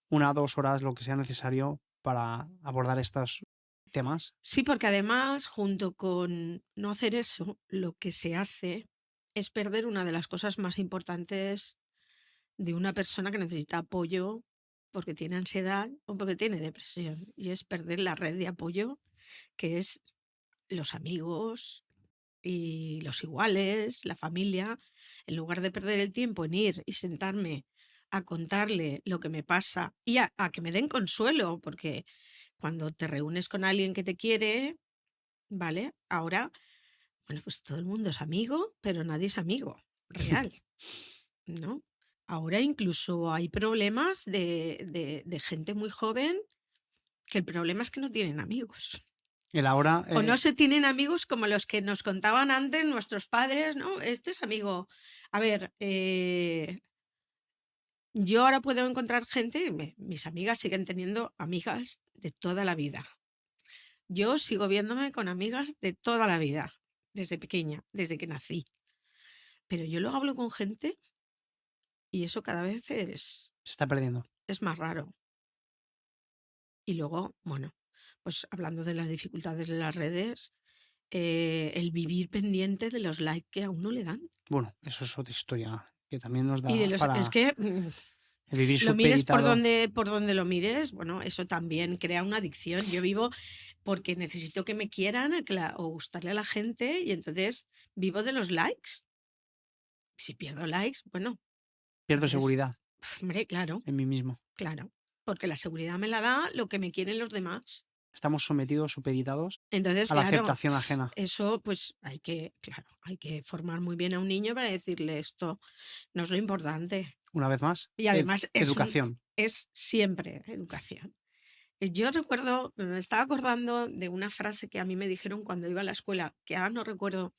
A: 1 o 2 horas, lo que sea necesario para abordar estos temas?
B: Sí, porque además, junto con no hacer eso, lo que se hace es perder una de las cosas más importantes de una persona que necesita apoyo porque tiene ansiedad o porque tiene depresión, y es perder la red de apoyo que es los amigos y los iguales, la familia, en lugar de perder el tiempo en ir y sentarme a contarle lo que me pasa y a que me den consuelo, porque cuando te reúnes con alguien que te quiere, ¿vale? Ahora, bueno, pues todo el mundo es amigo, pero nadie es amigo real, ¿no? Ahora incluso hay problemas de gente muy joven que el problema es que no tienen amigos.
A: El ahora,
B: O no se tienen amigos como los que nos contaban antes nuestros padres, ¿no? Este es amigo. A ver, yo ahora puedo encontrar gente, mis amigas siguen teniendo amigas de toda la vida. Yo sigo viéndome con amigas de toda la vida, desde pequeña, desde que nací. Pero yo luego hablo con gente y eso cada vez
A: se está perdiendo.
B: es más raro. Y luego, bueno, pues hablando de las dificultades de las redes, el vivir pendiente de los likes que a uno le dan.
A: Bueno, eso es otra historia que también nos
B: Y de
A: da
B: los, es
A: para
B: que
A: el vivir
B: lo mires
A: supeditado.
B: por donde lo mires, bueno, eso también crea una adicción. Yo vivo porque necesito que me quieran o gustarle a la gente y entonces vivo de los likes. Si pierdo likes, bueno,
A: Pierdo
B: entonces,
A: seguridad
B: hombre, claro,
A: en mí mismo.
B: claro, porque la seguridad me la da lo que me quieren los demás.
A: Estamos sometidos, supeditados
B: Entonces,
A: a la
B: claro,
A: aceptación ajena.
B: eso pues claro, hay que formar muy bien a un niño para decirle esto no es lo importante.
A: Una vez más,
B: Y además
A: educación.
B: es siempre educación. Yo recuerdo, me estaba acordando de una frase que a mí me dijeron cuando iba a la escuela, que ahora no recuerdo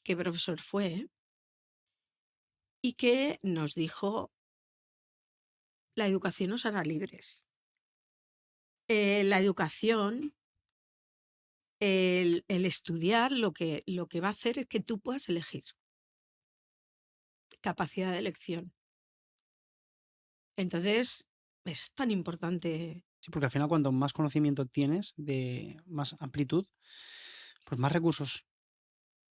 B: qué profesor fue, y que nos dijo, la educación nos hará libres. La educación, el estudiar, lo que va a hacer es que tú puedas elegir. Capacidad de elección. Entonces, es tan importante.
A: Sí, porque al final cuanto más conocimiento tienes, de más amplitud, pues más recursos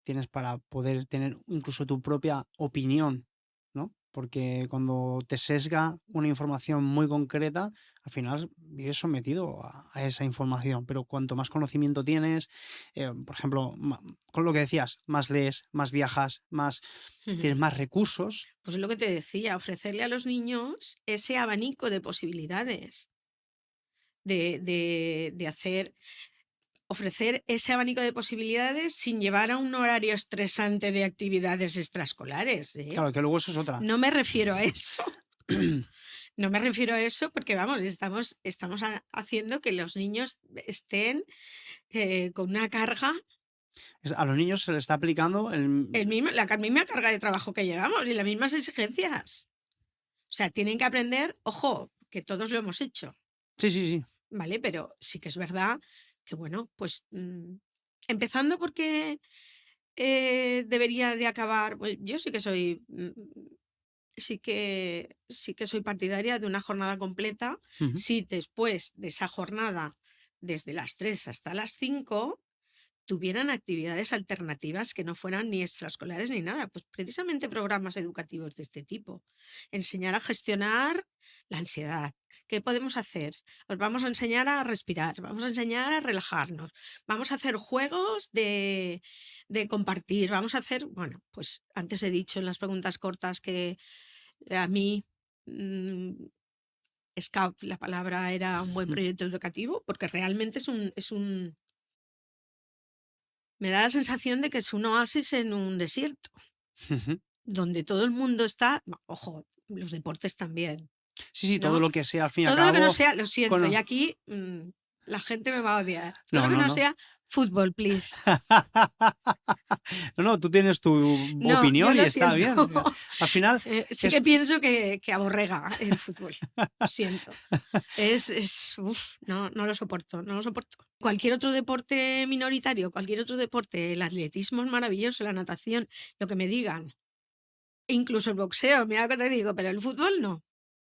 A: tienes para poder tener incluso tu propia opinión, ¿no? Porque cuando te sesga una información muy concreta, al final vives sometido a esa información, pero cuanto más conocimiento tienes, por ejemplo, con lo que decías, más lees, más viajas, más tienes más recursos.
B: Pues es lo que te decía, ofrecerle a los niños ese abanico de posibilidades, de hacer, ofrecer ese abanico de posibilidades sin llevar a un horario estresante de actividades extraescolares, ¿eh?
A: Claro, que luego eso es otra.
B: No me refiero a eso. No me refiero a eso porque, vamos, estamos haciendo que los niños estén con una carga,
A: A los niños se les está aplicando
B: la misma carga de trabajo que llevamos y las mismas exigencias. O sea, tienen que aprender, ojo, que todos lo hemos hecho,
A: Sí.
B: ¿vale? Pero sí que es verdad que, bueno, pues empezando porque debería de acabar, pues, yo sí que soy, sí que soy partidaria de una jornada completa.
A: Ujú.
B: Si después de esa jornada, desde las 3 hasta las 5, tuvieran actividades alternativas que no fueran ni extraescolares ni nada, pues precisamente programas educativos de este tipo. Enseñar a gestionar la ansiedad. ¿Qué podemos hacer? Os vamos a enseñar a respirar, vamos a enseñar a relajarnos, vamos a hacer juegos de compartir, vamos a hacer, bueno, pues antes he dicho en las preguntas cortas que a mí Scout, la palabra era un buen proyecto educativo, porque realmente me da la sensación de que es un oasis en un desierto,
A: Ujú.
B: donde todo el mundo está, ojo, los deportes también,
A: Sí, todo
B: ¿no?
A: lo que sea, al fin y al
B: Todo lo que no
A: cabo.
B: sea, lo siento, y
A: Con...
B: aquí la gente me va a odiar. Todo lo que
A: No.
B: no sea fútbol, please.
A: No, tú tienes tu
B: No, yo
A: opinión y
B: lo
A: está
B: siento.
A: bien. Al final,
B: Sí que pienso que aborrega el fútbol. Lo siento. No, no lo soporto, no lo soporto. Cualquier otro deporte minoritario, cualquier otro deporte, el atletismo es maravilloso, la natación, lo que me digan. Incluso el boxeo, mira lo que te digo, pero el fútbol no.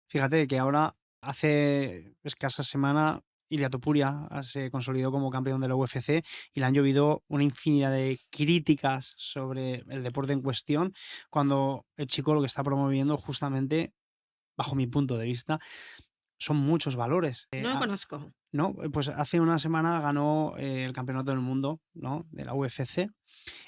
A: fíjate que ahora, hace escasa semana, Ilia Topuria se consolidó como campeón de la UFC y le han llovido una infinidad de críticas sobre el deporte en cuestión, cuando el chico lo que está promoviendo justamente, bajo mi punto de vista, son muchos valores.
B: No lo conozco.
A: ¿No? Pues hace una semana ganó el campeonato del mundo, ¿no? De la UFC.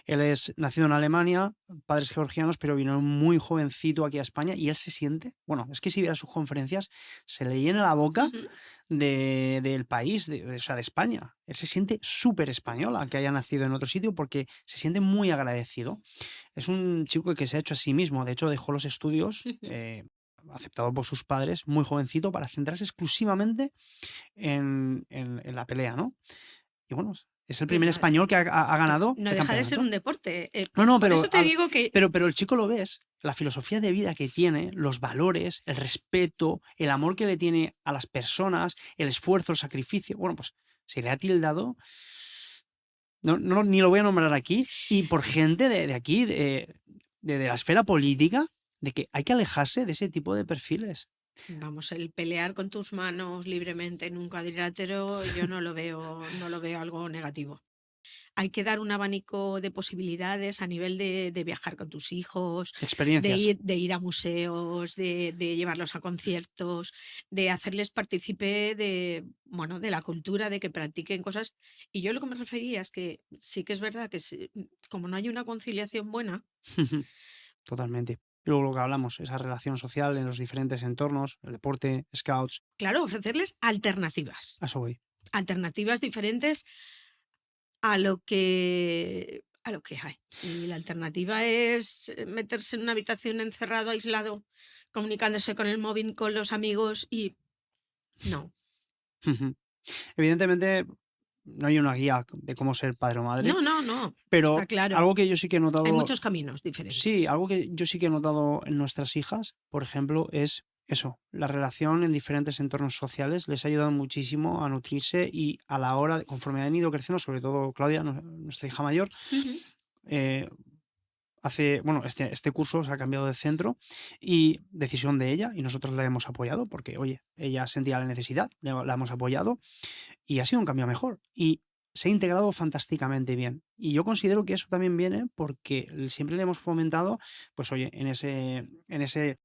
A: Él es nacido en Alemania, padres georgianos, pero vino muy jovencito aquí a España y él se siente, bueno, es que si viera sus conferencias, se le llena la boca
B: Ujú.
A: del país, o sea, de España. Él se siente súper español, aunque haya nacido en otro sitio, porque se siente muy agradecido. Es un chico que se ha hecho a sí mismo, de hecho dejó los estudios,
B: Ujú.
A: aceptado por sus padres, muy jovencito, para centrarse exclusivamente en la pelea, ¿no? Y bueno, es el primer
B: Bueno,
A: español que ha ganado
B: no
A: el
B: deja de ser
A: campeonato.
B: un deporte.
A: No, no,
B: Por eso te digo que
A: pero el chico lo ves, la filosofía de vida que tiene, los valores, el respeto, el amor que le tiene a las personas, el esfuerzo, el sacrificio. Bueno, pues se le ha tildado, ni lo voy a nombrar aquí, y por gente de aquí, de la esfera política, de que hay que alejarse de ese tipo de perfiles.
B: vamos, el pelear con tus manos libremente en un cuadrilátero, yo no lo veo algo negativo. Hay que dar un abanico de posibilidades a nivel de viajar con tus hijos,
A: Experiencias.
B: de ir a museos, de llevarlos a conciertos, de hacerles partícipe de, bueno, de la cultura, de que practiquen cosas. Y yo lo que me refería es que sí que es verdad que como no hay una conciliación buena,
A: Totalmente. Y luego lo que hablamos, esa relación social en los diferentes entornos, el deporte, scouts,
B: claro, ofrecerles alternativas,
A: a eso voy.
B: alternativas diferentes a lo que hay. Y la alternativa es meterse en una habitación encerrado, aislado, comunicándose con el móvil, con los amigos y no.
A: Evidentemente, no hay una guía de cómo ser padre o madre,
B: No, no, no. Está
A: pero
B: claro.
A: algo que yo sí que he
B: Hay
A: notado,
B: muchos caminos
A: sí,
B: diferentes.
A: algo que yo sí que he notado en nuestras hijas, por ejemplo, es eso, la relación en diferentes entornos sociales les ha ayudado muchísimo a nutrirse y a la hora, conforme han ido creciendo, sobre todo Claudia, nuestra hija mayor,
B: Ujú.
A: eh, bueno, este curso se ha cambiado de centro y decisión de ella y nosotros la hemos apoyado porque, oye, ella sentía la necesidad, la hemos apoyado y ha sido un cambio a mejor y se ha integrado fantásticamente bien. Y yo considero que eso también viene porque siempre le hemos fomentado, pues oye, en ese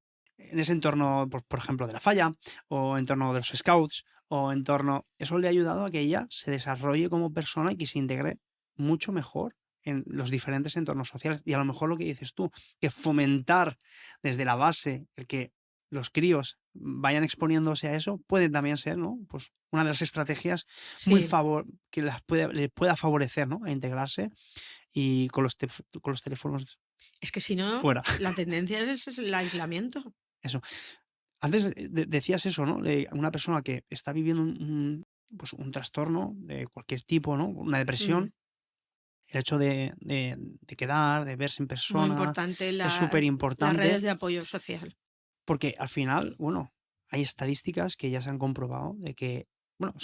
A: entorno, por ejemplo, de la falla o entorno de los scouts o entorno, eso le ha ayudado a que ella se desarrolle como persona y que se integre mucho mejor en los diferentes entornos sociales. Y a lo mejor lo que dices tú, que fomentar desde la base el que los críos vayan exponiéndose a eso, puede también ser, ¿no? Pues una de las estrategias
B: Sí,
A: que les pueda favorecer, ¿no? A integrarse y con los teléfonos
B: es que si no,
A: fuera.
B: la tendencia es el aislamiento.
A: Eso. Antes decías eso, ¿no? De una persona que está viviendo pues un trastorno de cualquier tipo, ¿no? Una
B: Mm.
A: depresión. El hecho de quedar, de verse en
B: Muy
A: persona,
B: importante
A: es súper
B: las redes
A: importante
B: de apoyo social.
A: porque al final, bueno, hay estadísticas que ya se han comprobado de que, bueno,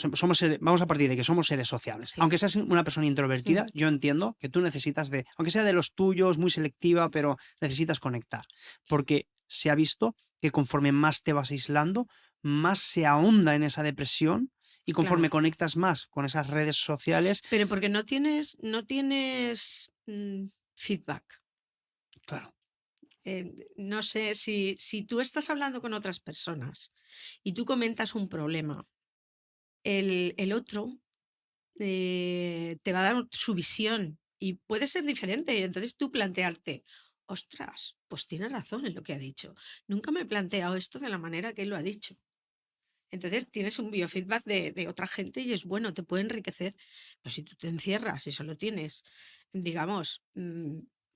A: vamos a partir de que somos seres sociales.
B: Sí.
A: Aunque seas una persona
B: Mm.
A: introvertida, yo entiendo que tú necesitas aunque sea de los tuyos, muy selectiva, pero necesitas conectar. Porque se ha visto que conforme más te vas aislando, más se ahonda en esa depresión y conforme
B: Claro.
A: conectas más con esas redes sociales,
B: Pero porque no tienes feedback.
A: claro.
B: No sé, si tú estás hablando con otras personas y tú comentas un problema, el otro te va a dar su visión y puede ser diferente. Y entonces tú plantearte, ostras, pues tiene razón en lo que ha dicho. Nunca me he planteado esto de la manera que él lo ha dicho. Entonces tienes un biofeedback de otra gente y es bueno, te puede enriquecer. Pero si tú te encierras y solo tienes, digamos,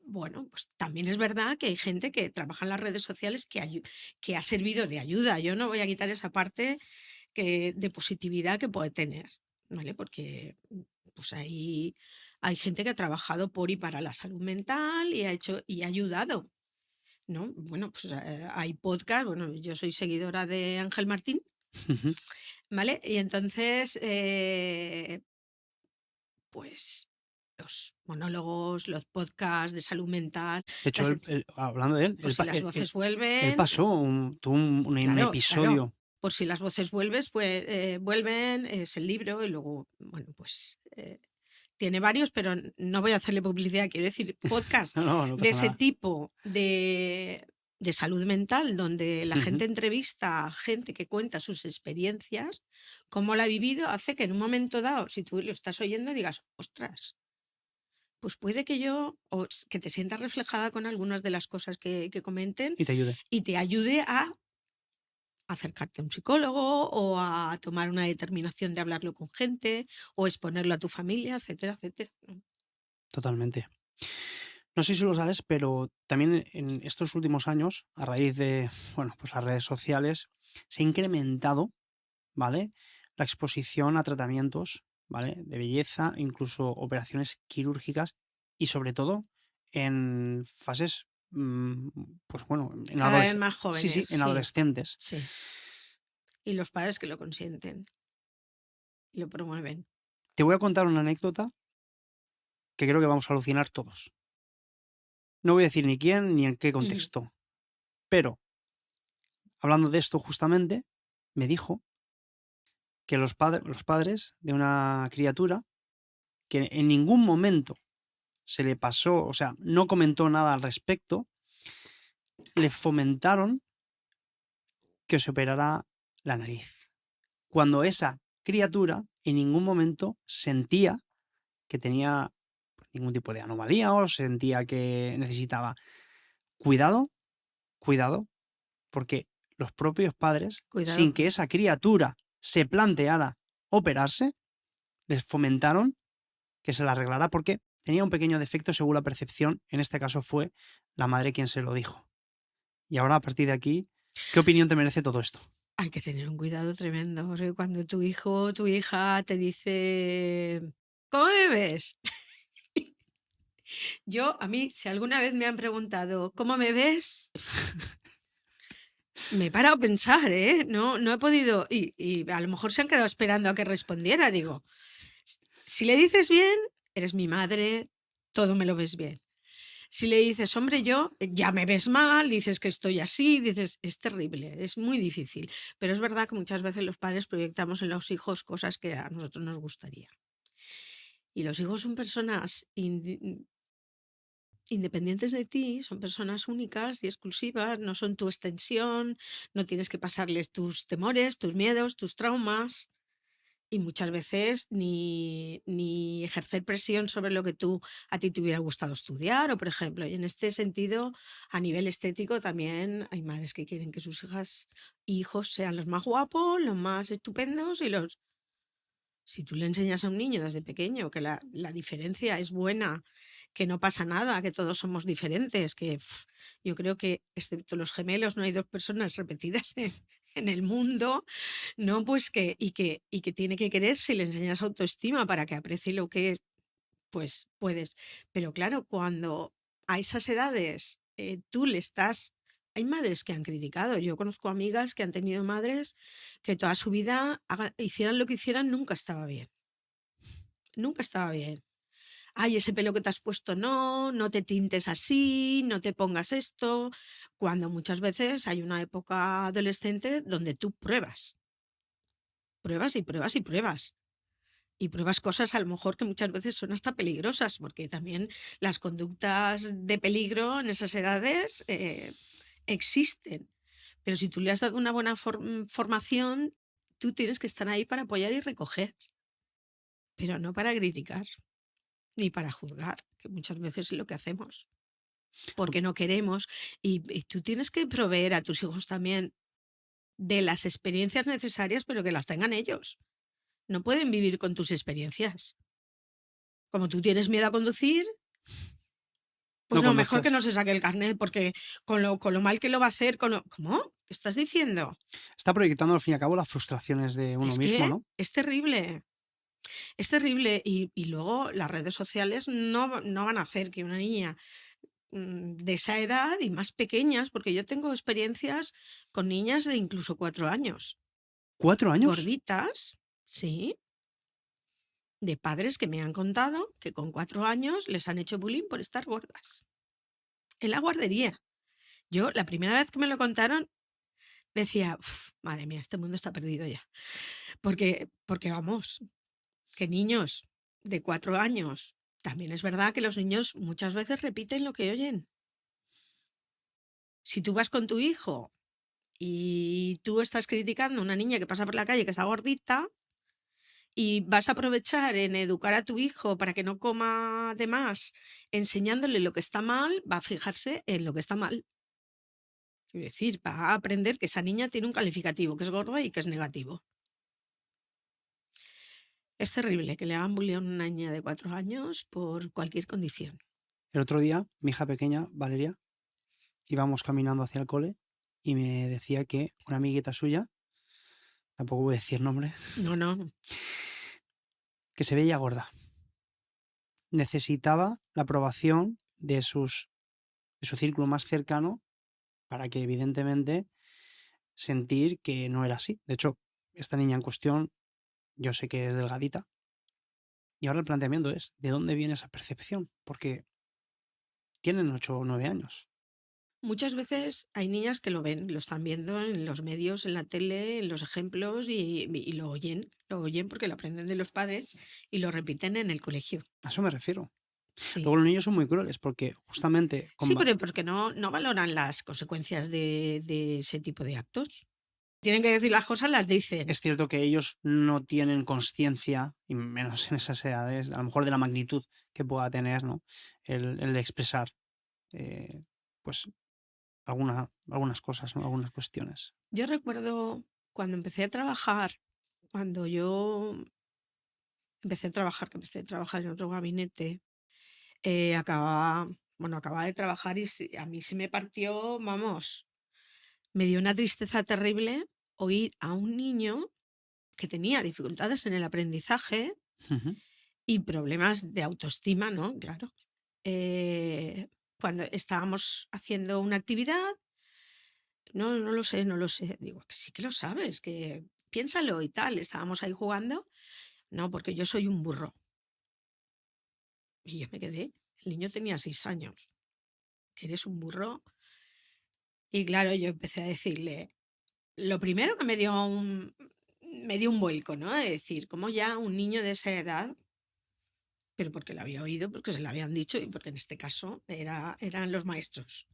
B: bueno, pues también es verdad que hay gente que trabaja en las redes sociales que ha servido de ayuda. Yo no voy a quitar esa parte de positividad que puede tener, ¿vale? Porque pues hay gente que ha trabajado por y para la salud mental y ha hecho y ha ayudado, ¿no? Bueno, pues hay podcast, bueno, yo soy seguidora de Ángel Martín. ¿Vale? Y entonces, pues los monólogos, los podcasts de salud mental,
A: De hecho,
B: las
A: hablando de él,
B: por si las voces vuelven,
A: pasó tuvo un
B: claro, claro,
A: episodio.
B: por si las voces vuelven, es el libro y luego, bueno, pues tiene varios, pero no voy a hacerle publicidad, quiero decir, podcast
A: No, no
B: de
A: pasa
B: ese
A: nada.
B: tipo de salud mental, donde la
A: Ujú.
B: gente entrevista a gente que cuenta sus experiencias, cómo la ha vivido, hace que en un momento dado, si tú lo estás oyendo, digas, ostras, pues puede que yo, que te sientas reflejada con algunas de las cosas que comenten
A: Y te ayude.
B: y te ayude a acercarte a un psicólogo o a tomar una determinación de hablarlo con gente o exponerlo a tu familia, etcétera, etcétera.
A: Totalmente. No sé si lo sabes, pero también en estos últimos años, a raíz de, bueno, pues las redes sociales, se ha incrementado, ¿vale? La exposición a tratamientos, ¿vale? De belleza, incluso operaciones quirúrgicas y sobre todo en fases, pues bueno,
B: Cada vez más
A: sí, sí,
B: jóvenes,
A: en
B: sí,
A: adolescentes.
B: sí. Y los padres que lo consienten y lo promueven.
A: Te voy a contar una anécdota que creo que vamos a alucinar todos. No voy a decir ni quién ni en qué
B: Ujú.
A: contexto, pero hablando de esto justamente, me dijo que los padres de una criatura que en ningún momento se le pasó, o sea, no comentó nada al respecto, le fomentaron que se operara la nariz. Cuando esa criatura en ningún momento sentía que tenía pues, ningún tipo de anomalía o sentía que necesitaba cuidado, cuidado, porque los propios padres,
B: Cuidado.
A: sin que esa criatura se planteara operarse, les fomentaron que se la arreglara porque tenía un pequeño defecto según la percepción, en este caso fue la madre quien se lo dijo. Y ahora a partir de aquí, ¿qué opinión te merece todo esto?
B: Hay que tener un cuidado tremendo, porque cuando tu hijo o tu hija te dice, ¿cómo me ves? A mí, si alguna vez me han preguntado, ¿cómo me ves? Me he parado a pensar, ¿eh? No, no he podido, y a lo mejor se han quedado esperando a que respondiera. Digo, si le dices bien, eres mi madre, todo me lo ves bien. Si le dices, hombre, ya me ves mal, dices que estoy así, dices, es terrible, es muy difícil. Pero es verdad que muchas veces los padres proyectamos en los hijos cosas que a nosotros nos gustaría. Y los hijos son personas independientes de ti, son personas únicas y exclusivas, no son tu extensión, no tienes que pasarles tus temores, tus miedos, tus traumas. Y muchas veces ni ejercer presión sobre lo que a ti te hubiera gustado estudiar, o por ejemplo, y en este sentido, a nivel estético también hay madres que quieren que sus hijas, hijos sean los más guapos, los más estupendos si tú le enseñas a un niño desde pequeño que la diferencia es buena, que no pasa nada, que todos somos diferentes, yo creo que excepto los gemelos no hay dos personas repetidas en el mundo, ¿no? Pues que tiene que quererse y le enseñas autoestima para que aprecie lo que es, pues puedes. Pero claro, cuando a esas edades tú le estás... Hay madres que han criticado. Yo conozco amigas que han tenido madres que toda su vida hicieran lo que hicieran, nunca estaba bien. Nunca estaba bien. Ay, ese pelo que te has puesto no, no te tintes así, no te pongas esto. Cuando muchas veces hay una época adolescente donde tú pruebas, pruebas y pruebas y pruebas. Y pruebas cosas a lo mejor que muchas veces son hasta peligrosas, porque también las conductas de peligro en esas edades existen. Pero si tú le has dado una buena formación, tú tienes que estar ahí para apoyar y recoger, pero no para criticar ni para juzgar, que muchas veces es lo que hacemos, porque no queremos. Y tú tienes que proveer a tus hijos también de las experiencias necesarias, pero que las tengan ellos. No pueden vivir con tus experiencias. Como tú tienes miedo a conducir, pues
A: No
B: lo mejor que
A: conduzcas.
B: no se saque el carnet, porque con lo mal que lo va a hacer, ¿Cómo? ¿Qué estás diciendo?
A: Está proyectando al fin y al cabo las frustraciones de uno
B: Es
A: mismo,
B: que
A: ¿no?
B: es terrible. Es terrible. Y luego las redes sociales no van a hacer que una niña de esa edad y más pequeñas, porque yo tengo experiencias con niñas de incluso 4 años,
A: ¿4 años?
B: gorditas, sí, de padres que me han contado que con 4 años les han hecho bullying por estar gordas. En la guardería. Yo, la primera vez que me lo contaron, decía, "Uf, madre mía, este mundo está perdido ya". Porque vamos, que niños de 4 años, también es verdad que los niños muchas veces repiten lo que oyen. Si tú vas con tu hijo y tú estás criticando a una niña que pasa por la calle que está gordita y vas a aprovechar en educar a tu hijo para que no coma de más, enseñándole lo que está mal, va a fijarse en lo que está mal. Quiero decir, va a aprender que esa niña tiene un calificativo, que es gorda y que es negativo. Es terrible que le hagan bullying a una niña de 4 años por cualquier condición.
A: El otro día, mi hija pequeña, Valeria, íbamos caminando hacia el cole y me decía que una amiguita suya, tampoco voy a decir nombre,
B: No.
A: que se veía gorda. Necesitaba la aprobación de su círculo más cercano para que evidentemente sentir que no era así. De hecho, esta niña en cuestión, yo sé que es delgadita. Y ahora el planteamiento es, ¿de dónde viene esa percepción? Porque tienen 8 o 9 años.
B: Muchas veces hay niñas que lo ven, lo están viendo en los medios, en la tele, en los ejemplos y lo oyen porque lo aprenden de los padres y lo repiten en el colegio.
A: A eso me refiero.
B: Sí.
A: Luego los niños son muy crueles porque justamente
B: Sí, pero porque no valoran las consecuencias de ese tipo de actos. Tienen que decir las cosas, las dicen.
A: es cierto que ellos no tienen conciencia, y menos en esas edades, a lo mejor de la magnitud que pueda tener, ¿no? El de expresar pues algunas cosas, ¿no? Algunas cuestiones.
B: Yo recuerdo cuando empecé a trabajar, cuando yo empecé a trabajar en otro gabinete, acababa de trabajar y a mí se me partió, vamos, me dio una tristeza terrible oír a un niño que tenía dificultades en el aprendizaje
A: Ujú.
B: y problemas de autoestima, ¿no? Claro. Cuando estábamos haciendo una actividad, no lo sé, no lo sé. Digo, que sí que lo sabes, que piénsalo y tal. Estábamos ahí jugando. No, porque yo soy un burro. Y yo me quedé. El niño tenía 6 años. Que eres un burro. Y claro, yo empecé a decirle, lo primero que me dio un vuelco, ¿no? De decir, como ya un niño de esa edad, pero porque lo había oído, porque se lo habían dicho y porque en este caso eran los maestros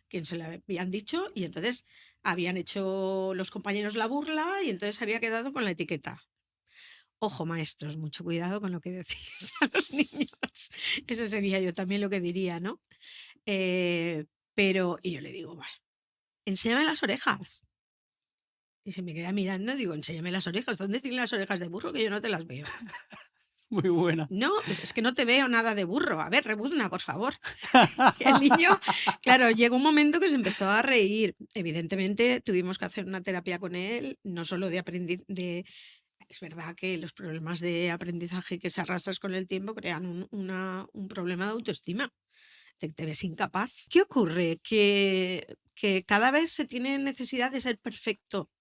B: quien se lo habían dicho y entonces habían hecho los compañeros la burla y entonces había quedado con la etiqueta. Ojo, maestros, mucho cuidado con lo que decís a los niños. Eso sería yo también lo que diría, ¿no? Y yo le digo, vale, enséñame las orejas. Y se me queda mirando, digo, enséñame las orejas. ¿Dónde tienen las orejas de burro que yo no te las veo?
A: Muy buena.
B: No, es que no te veo nada de burro. A ver, rebuzna, por favor. Y el niño, claro, llegó un momento que se empezó a reír. Evidentemente tuvimos que hacer una terapia con él, no solo de aprendizaje. Es verdad que los problemas de aprendizaje que se arrastras con el tiempo crean un problema de autoestima. Te ves incapaz. ¿Qué ocurre? Que cada vez se tiene necesidad de ser perfecto,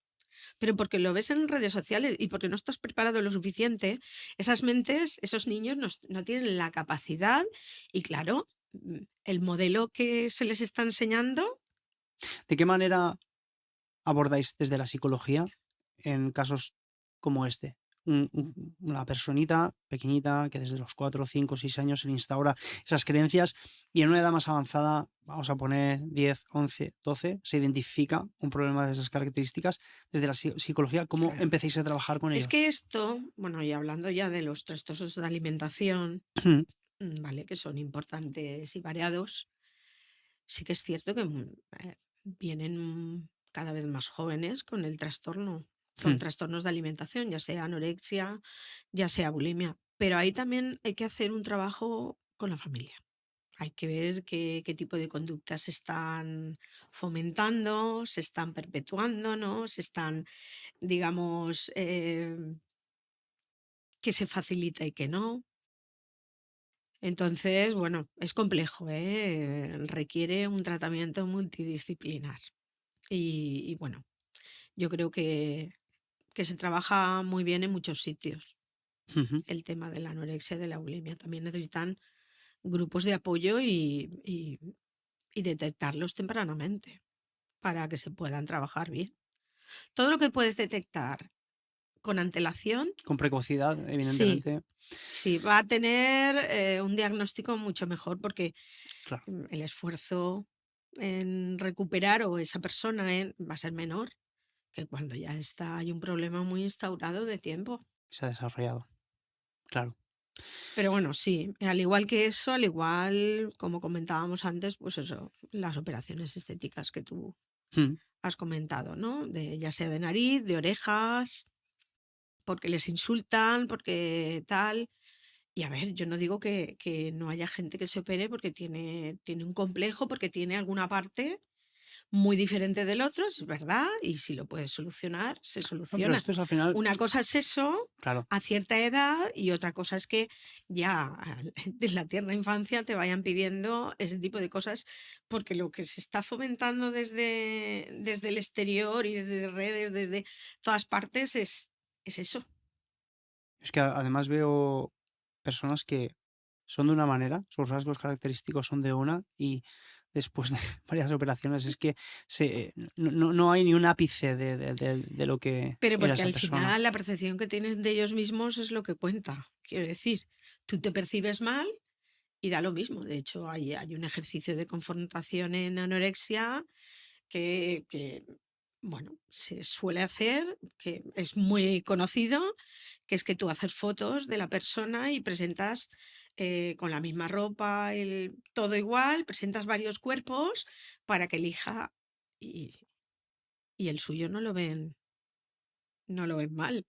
B: pero porque lo ves en redes sociales y porque no estás preparado lo suficiente, esas mentes, esos niños no tienen la capacidad y claro, el modelo que se les está enseñando.
A: ¿De qué manera abordáis desde la psicología en casos como este? Una personita pequeñita que desde los 4, 5, 6 años se le instaura esas creencias y en una edad más avanzada, vamos a poner 10, 11, 12, se identifica un problema de esas características. Desde la psicología, ¿cómo
B: Claro.
A: empecéis a trabajar con
B: Es que
A: ellos?
B: esto, bueno, y hablando ya de los trastornos de alimentación, ¿vale? Que son importantes y variados, sí que es cierto que vienen cada vez más jóvenes con el trastorno, con trastornos de alimentación, ya sea anorexia, ya sea bulimia. Pero ahí también hay que hacer un trabajo con la familia. Hay que ver qué tipo de conductas se están fomentando, se están perpetuando, ¿no? Se están, digamos, que se facilita y que no. Entonces, bueno, es complejo, ¿eh? Requiere un tratamiento multidisciplinar. Y bueno, yo creo que se trabaja muy bien en muchos sitios. El tema de la anorexia y de la bulimia. También necesitan grupos de apoyo y detectarlos tempranamente para que se puedan trabajar bien. Todo lo que puedes detectar con antelación,
A: Con precocidad,
B: sí,
A: evidentemente,
B: sí, va a tener un diagnóstico mucho mejor porque
A: claro.
B: el esfuerzo en recuperar o esa persona va a ser menor que cuando ya hay un problema muy instaurado de tiempo.
A: Se ha desarrollado. Claro.
B: Pero bueno, sí, al igual que eso, al igual, como comentábamos antes, pues eso, las operaciones estéticas que tú
A: Mm.
B: has comentado, ¿no? Ya sea de nariz, de orejas, porque les insultan, porque tal. Y a ver, yo no digo que no haya gente que se opere porque tiene un complejo, porque tiene alguna parte muy diferente del otro, es verdad, y si lo puedes solucionar, se
A: No, pero
B: soluciona.
A: esto es al final,
B: Una cosa es eso
A: claro.
B: a cierta edad y otra cosa es que ya de la tierna infancia te vayan pidiendo ese tipo de cosas, porque lo que se está fomentando desde el exterior y desde redes, desde todas partes, es eso.
A: Es que además veo personas que son de una manera, sus rasgos característicos son de una y después de varias operaciones es que no hay ni un ápice de lo que
B: Pero
A: era
B: porque
A: esa
B: al
A: persona.
B: final la percepción que tienen de ellos mismos es lo que cuenta. Quiero decir, tú te percibes mal y da lo mismo. De hecho, hay un ejercicio de confrontación en anorexia que, bueno, se suele hacer, que es muy conocido, que es que tú haces fotos de la persona y presentas con la misma ropa, todo igual, presentas varios cuerpos para que elija y, y el suyo no lo ven mal,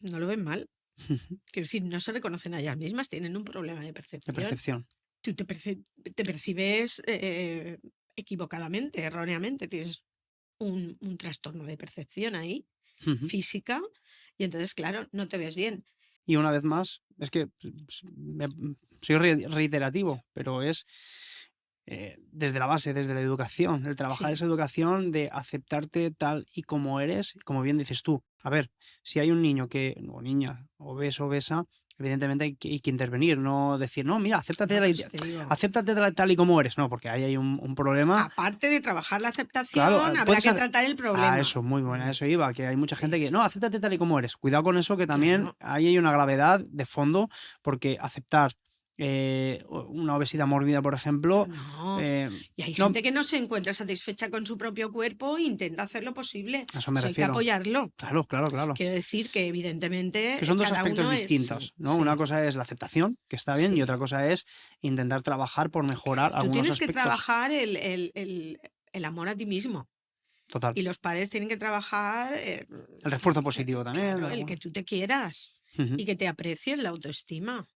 B: no lo ven mal. Quiero decir, no se reconocen a ellas mismas, tienen un problema de
A: De
B: percepción.
A: percepción.
B: Tú te percibes equivocadamente, erróneamente, tienes un trastorno de percepción ahí,
A: Ujú.
B: física, y entonces, claro, no te ves bien.
A: Y una vez más, es que soy reiterativo, pero es desde la base, desde la educación, el trabajar
B: Sí,
A: esa educación de aceptarte tal y como eres, como bien dices tú. A ver, si hay un niño o niña obeso, obesa, evidentemente hay que intervenir, no decir, no, mira, acéptate,
B: por eso te digo.
A: acéptate tal y como eres, no, porque ahí hay un problema.
B: Aparte de trabajar la
A: Claro,
B: aceptación, habrá
A: puedes
B: que
A: hacer.
B: tratar el
A: Ah,
B: problema.
A: eso, muy buena, eso iba, que hay mucha gente
B: Sí,
A: que, no, acéptate tal y como eres. Cuidado con eso, que también
B: claro.
A: ahí hay una gravedad de fondo, porque aceptar una obesidad mórbida, por ejemplo,
B: No.
A: eh,
B: Y hay
A: no,
B: gente que no se encuentra satisfecha con su propio cuerpo e intenta hacer lo posible.
A: a eso me
B: Eso hay que
A: refiero.
B: apoyarlo.
A: Claro, claro, claro.
B: Quiero decir que
A: Que
B: evidentemente
A: son dos
B: cada
A: aspectos
B: uno es...
A: distintos,
B: Sí,
A: ¿no? Una
B: sí,
A: cosa es la aceptación, que está bien, y
B: sí.
A: otra cosa es intentar trabajar por mejorar
B: Tú
A: algunos
B: tienes que
A: aspectos.
B: trabajar el amor a ti mismo.
A: Total.
B: Y los padres tienen que trabajar,
A: El refuerzo positivo también, de
B: claro, el que
A: alguna.
B: tú te quieras
A: Ujú.
B: y que te aprecien la autoestima.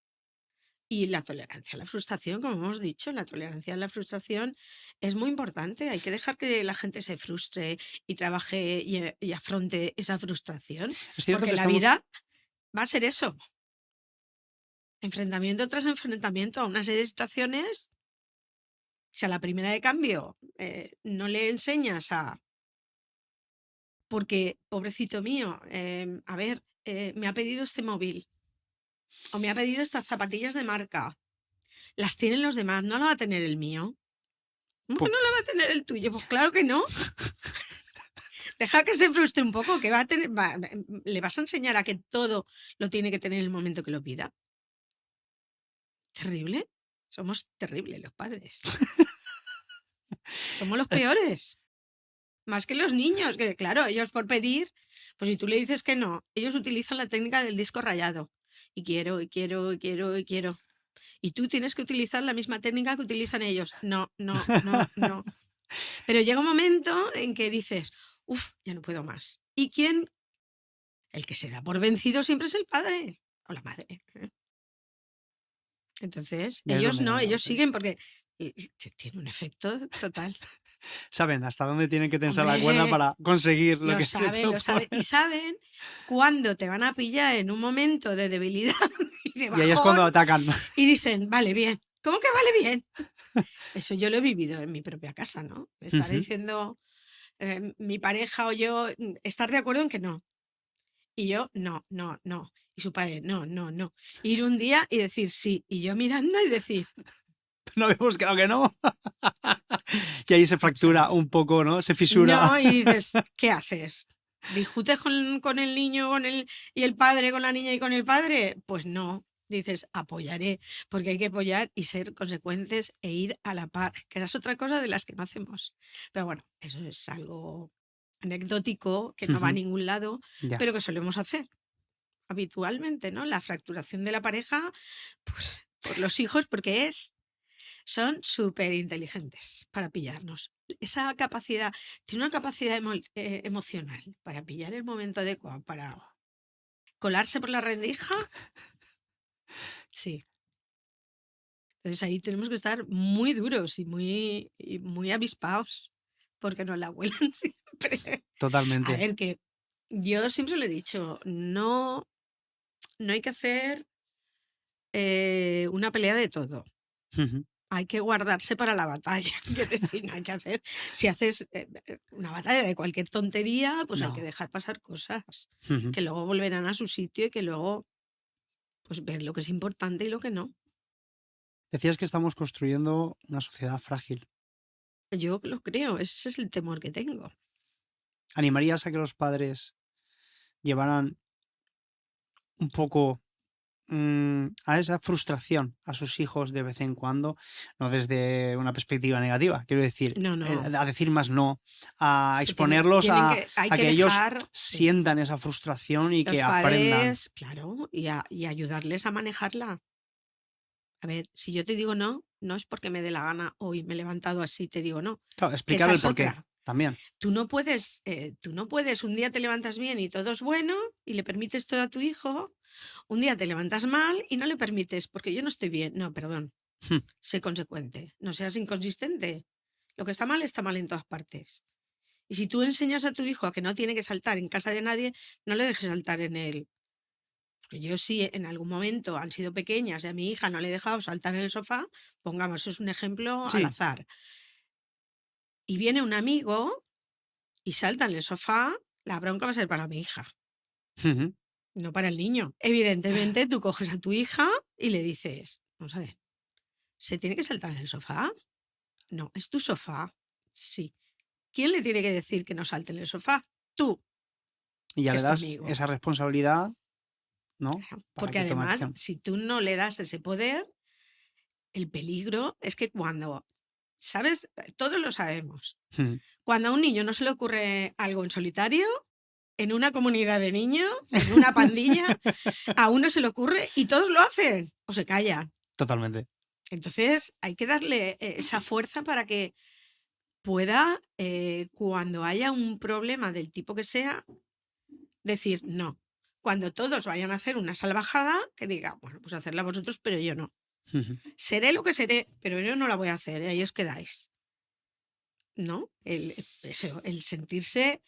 B: Y la tolerancia a la frustración, como hemos dicho, la tolerancia a la frustración es muy importante. Hay que dejar que la gente se frustre y trabaje y afronte esa frustración,
A: Es cierto
B: porque
A: que
B: la
A: estamos.
B: vida va a ser eso, enfrentamiento tras enfrentamiento a una serie de situaciones. Si a la primera de cambio no le enseñas a... Porque, pobrecito mío, a ver, me ha pedido este móvil o me ha pedido estas zapatillas de marca. Las tienen los demás, no la va a tener el mío. ¿Cómo que
A: po-
B: no la va a tener el tuyo? Pues claro que no. Deja que se frustre un poco, que va a tener, le vas a enseñar a que todo lo tiene que tener en el momento que lo pida. Terrible. Somos terribles los padres. Somos los peores. Más que los niños, que claro, ellos por pedir, pues si tú le dices que no, ellos utilizan la técnica del disco rayado. Y quiero, y quiero, y quiero, y quiero. Y tú tienes que utilizar la misma técnica que utilizan ellos. No, no, no, no. Pero llega un momento en que dices, uff, ya no puedo más. ¿Y quién? El que se da por vencido siempre es el padre o la madre. Entonces,
A: ¿Ves
B: ellos
A: dónde,
B: no, ellos
A: dónde-
B: siguen porque tiene un efecto total.
A: saben hasta dónde tienen que tensar la cuerda
B: Hombre,
A: para conseguir lo
B: lo
A: que se
B: saben, lo saben. Y
A: proponen?
B: saben cuándo te van a pillar en un momento de debilidad y de
A: Y ahí es cuando
B: bajón
A: atacan.
B: y dicen, vale, bien. ¿Cómo que vale bien? Eso yo lo he vivido en mi propia casa, ¿no? Estar
A: Ujú.
B: diciendo mi pareja o yo, estar de acuerdo en que no. Y yo, no, no, no. Y su padre, no, no, no. Ir un día y decir sí. Y yo mirando y decir,
A: No habíamos quedado que no. Y ahí se
B: vamos a ver.
A: fractura un poco, ¿no? Se fisura.
B: No, y dices, ¿qué haces? ¿Discutes con el niño y el padre, con la niña y con el padre? Pues no. dices apoyaré, porque hay que apoyar y ser consecuentes e ir a la par, que esa es otra cosa de las que no hacemos. Pero bueno, eso es algo anecdótico que no va a
A: Ujú.
B: ningún lado,
A: Ya,
B: pero que solemos hacer habitualmente, ¿no? La fracturación de la pareja por los hijos, porque son súper inteligentes para pillarnos. Esa capacidad, tiene una capacidad emocional para pillar el momento adecuado, para colarse por la rendija, sí. Entonces ahí tenemos que estar muy duros y muy avispados, porque nos la vuelan siempre. A
A: totalmente.
B: ver, que yo siempre lo he dicho, no hay que hacer una pelea de todo.
A: Ujú.
B: Hay que guardarse para la batalla. Quiero decir, no hay que hacer. Si haces una batalla de cualquier tontería, pues hay que
A: No.
B: dejar pasar cosas
A: Ujú.
B: que luego volverán a su sitio y que luego, pues, ver lo que es importante y lo que no.
A: Decías que estamos construyendo una sociedad frágil.
B: Yo lo creo, ese es el temor que tengo.
A: ¿Animarías a que los padres llevaran un poco a esa frustración a sus hijos de vez en cuando? No desde una perspectiva negativa, quiero decir,
B: No, no.
A: a decir más no, a
B: Se
A: exponerlos
B: hay
A: a
B: que
A: que ellos
B: dejar, sí,
A: sientan esa frustración y que
B: los
A: aprendan.
B: padres, claro, y ayudarles a manejarla. A ver, si yo te digo no, no es porque me dé la gana hoy, me he levantado así y te digo no,
A: Claro,
B: que
A: explicar
B: esa
A: el
B: es
A: porqué
B: otra.
A: también.
B: Tú no puedes, un día te levantas bien y todo es bueno y le permites todo a tu hijo, un día te levantas mal y no le permites porque yo no estoy bien. No, perdón,
A: Mm.
B: sé consecuente, no seas inconsistente. Lo que está mal en todas partes. Y si tú enseñas a tu hijo a que no tiene que saltar en casa de nadie, no le dejes saltar en él. Porque yo sí, en algún momento han sido pequeñas y a mi hija no le he dejado saltar en el sofá, pongamos, es un ejemplo al
A: Sí.
B: azar. Y viene un amigo y salta en el sofá, la bronca va a ser para mi hija,
A: Ujú.
B: no para el niño. Evidentemente, tú coges a tu hija y le dices, vamos a ver, ¿se tiene que saltar en el sofá? No, es tu sofá. Sí. ¿Quién le tiene que decir que no salte en el sofá? Tú,
A: Y ya
B: que
A: le
B: es tu
A: das
B: amigo.
A: esa responsabilidad, ¿no?
B: Claro,
A: Para
B: porque
A: que tome
B: además,
A: acción.
B: si tú no le das ese poder, el peligro es que cuando, ¿sabes? Todos lo sabemos.
A: Ujú.
B: Cuando a un niño no se le ocurre algo en solitario, en una comunidad de niños, en una pandilla, a uno se le ocurre y todos lo hacen o se callan.
A: Totalmente.
B: Entonces hay que darle esa fuerza para que pueda, cuando haya un problema del tipo que sea, decir no. Cuando todos vayan a hacer una salvajada, que diga, bueno, pues hacerla vosotros, pero yo no.
A: Ujú.
B: Seré lo que seré, pero yo no la voy a hacer, y ahí os quedáis. ¿No? El sentirse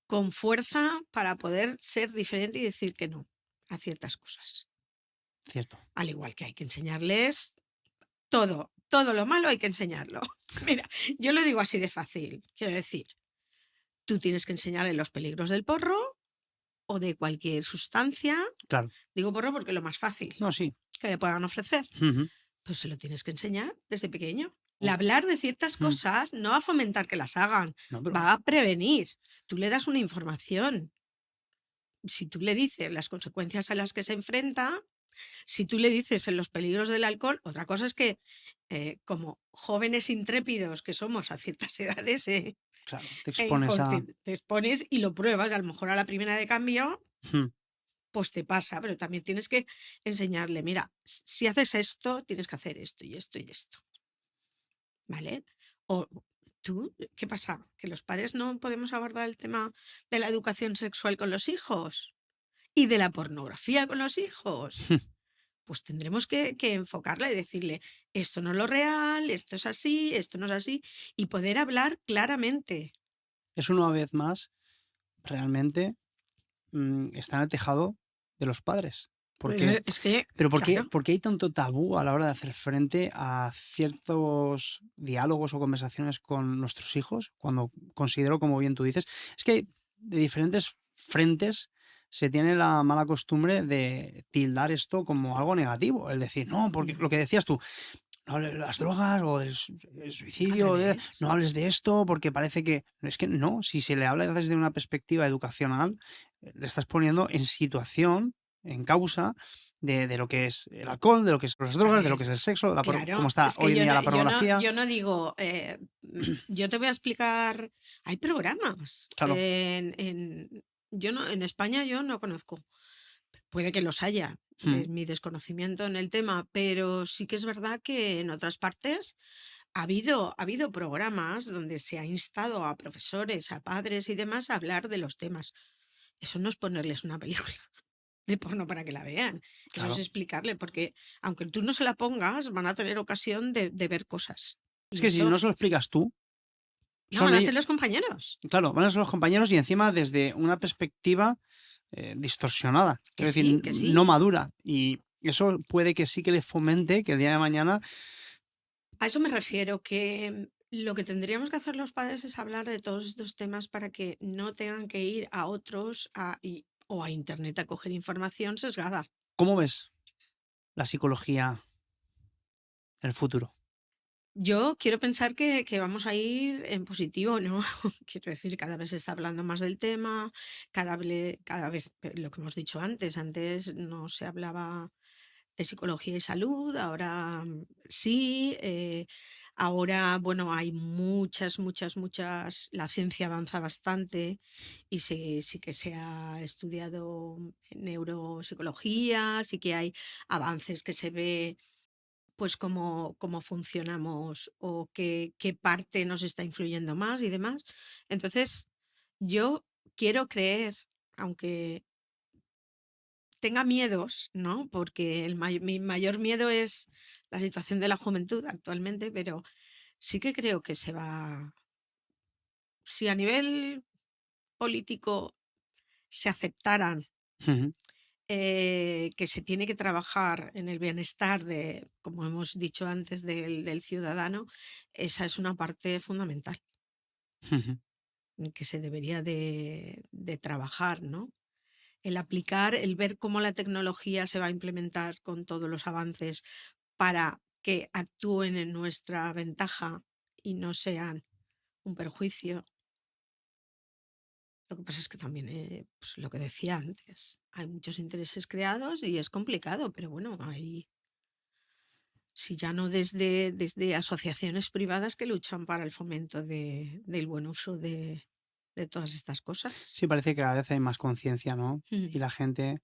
B: con fuerza para poder ser diferente y decir que no a ciertas cosas.
A: Cierto.
B: Al igual que hay que enseñarles todo lo malo hay que enseñarlo. Mira, yo lo digo así de fácil. Quiero decir, tú tienes que enseñarle los peligros del porro o de cualquier sustancia.
A: Claro.
B: Digo porro porque es lo más fácil
A: No, sí.
B: que le puedan ofrecer.
A: Ujú.
B: Pues se lo tienes que enseñar desde pequeño. El
A: Oh.
B: hablar de ciertas
A: Mm.
B: cosas no va a fomentar que las hagan,
A: No, pero
B: va a prevenir. Tú le das una información. Si tú le dices las consecuencias a las que se enfrenta, si tú le dices en los peligros del alcohol, otra cosa es que como jóvenes intrépidos que somos a ciertas edades,
A: claro, te expones a.
B: te expones y lo pruebas, a lo mejor a la primera de cambio,
A: Mm.
B: pues te pasa, pero también tienes que enseñarle, mira, si haces esto, tienes que hacer esto y esto y esto, ¿vale? O tú, ¿qué pasa? ¿Que los padres no podemos abordar el tema de la educación sexual con los hijos? ¿Y de la pornografía con los hijos? Pues tendremos que enfocarla y decirle, esto no es lo real, esto es así, esto no es así, y poder hablar claramente.
A: Es una vez más, realmente, está en el tejado de los padres. ¿Por
B: Pues
A: qué?
B: es que,
A: Pero
B: claro,
A: por qué hay tanto tabú a la hora de hacer frente a ciertos diálogos o conversaciones con nuestros hijos? Cuando considero, como bien tú dices, es que de diferentes frentes se tiene la mala costumbre de tildar esto como algo negativo. Es decir, no, porque
B: no,
A: lo que decías tú, no hables de las drogas o del
B: al
A: suicidio,
B: revés.
A: no hables de esto porque parece que. Es que no, si se le habla desde una perspectiva educacional, le estás poniendo en situación, en causa, de lo que es el alcohol, de lo que es las
B: A
A: drogas, de lo
B: ver,
A: que es el sexo, cómo
B: claro,
A: está
B: es que
A: hoy en día la pornografía.
B: yo no digo, yo te voy a explicar, hay programas
A: Claro.
B: yo no, en España yo no conozco, puede que los haya,
A: Mm,
B: es mi desconocimiento en el tema, pero sí que es verdad que en otras partes ha habido programas donde se ha instado a profesores, a padres y demás a hablar de los temas. Eso no es ponerles una película de porno para que la vean. Eso es
A: claro.
B: explicarle, porque aunque tú no se la pongas, van a tener ocasión de ver cosas.
A: Es
B: Y
A: que si
B: eso,
A: no se lo explicas tú,
B: no,
A: son
B: van a
A: ellos,
B: ser los compañeros.
A: claro, van a ser los compañeros y encima desde una perspectiva distorsionada, es decir,
B: Que sí.
A: no madura. Y eso puede que sí que le fomente que el día de mañana.
B: A eso me refiero, que lo que tendríamos que hacer los padres es hablar de todos estos temas para que no tengan que ir a otros o a internet a coger información sesgada.
A: ¿Cómo ves la psicología en el futuro?
B: Yo quiero pensar que vamos a ir en positivo, ¿no? Quiero decir, cada vez se está hablando más del tema, cada vez, lo que hemos dicho antes no se hablaba de psicología y salud, ahora sí, ahora, bueno, hay la ciencia avanza bastante y sí que se ha estudiado neuropsicología, sí que hay avances que se ve pues cómo funcionamos o qué parte nos está influyendo más y demás. Entonces, yo quiero creer, aunque tenga miedos, ¿no? Porque mi mayor miedo es la situación de la juventud actualmente, pero sí que creo que se va, si a nivel político se aceptaran
A: Ujú,
B: que se tiene que trabajar en el bienestar de, como hemos dicho antes, del ciudadano, esa es una parte fundamental
A: ujú.
B: en que se debería de trabajar, ¿no? El aplicar, el ver cómo la tecnología se va a implementar con todos los avances para que actúen en nuestra ventaja y no sean un perjuicio. Lo que pasa es que también, pues lo que decía antes, hay muchos intereses creados y es complicado, pero bueno, hay, si ya no desde asociaciones privadas que luchan para el fomento del buen uso de todas estas cosas.
A: Sí, parece que cada vez hay más conciencia, ¿no?
B: Mm.
A: Y la gente,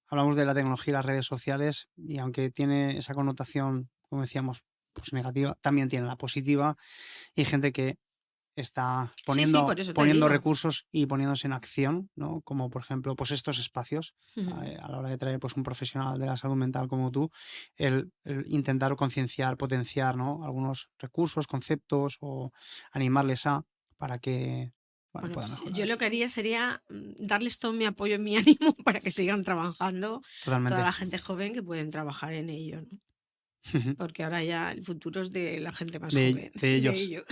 A: hablamos de la tecnología y las redes sociales, y aunque tiene esa connotación, como decíamos, pues negativa, también tiene la positiva, y hay gente que está
B: Sí, sí,
A: poniendo,
B: por eso te
A: poniendo
B: digo.
A: recursos y poniéndose en acción, ¿no? Como por ejemplo, pues estos espacios,
B: Ujú.
A: a la hora de traer pues un profesional de la salud mental como tú, el intentar concienciar, potenciar, ¿no? Algunos recursos, conceptos o animarles para que, bueno,
B: Bueno,
A: puedan
B: pues yo
A: mejorar.
B: lo que haría sería darles todo mi apoyo y mi ánimo para que sigan trabajando toda
A: Totalmente.
B: la gente joven que pueden trabajar en ello, ¿no? Porque ahora ya el futuro es de la gente más joven,
A: De
B: de
A: ellos.
B: ellos.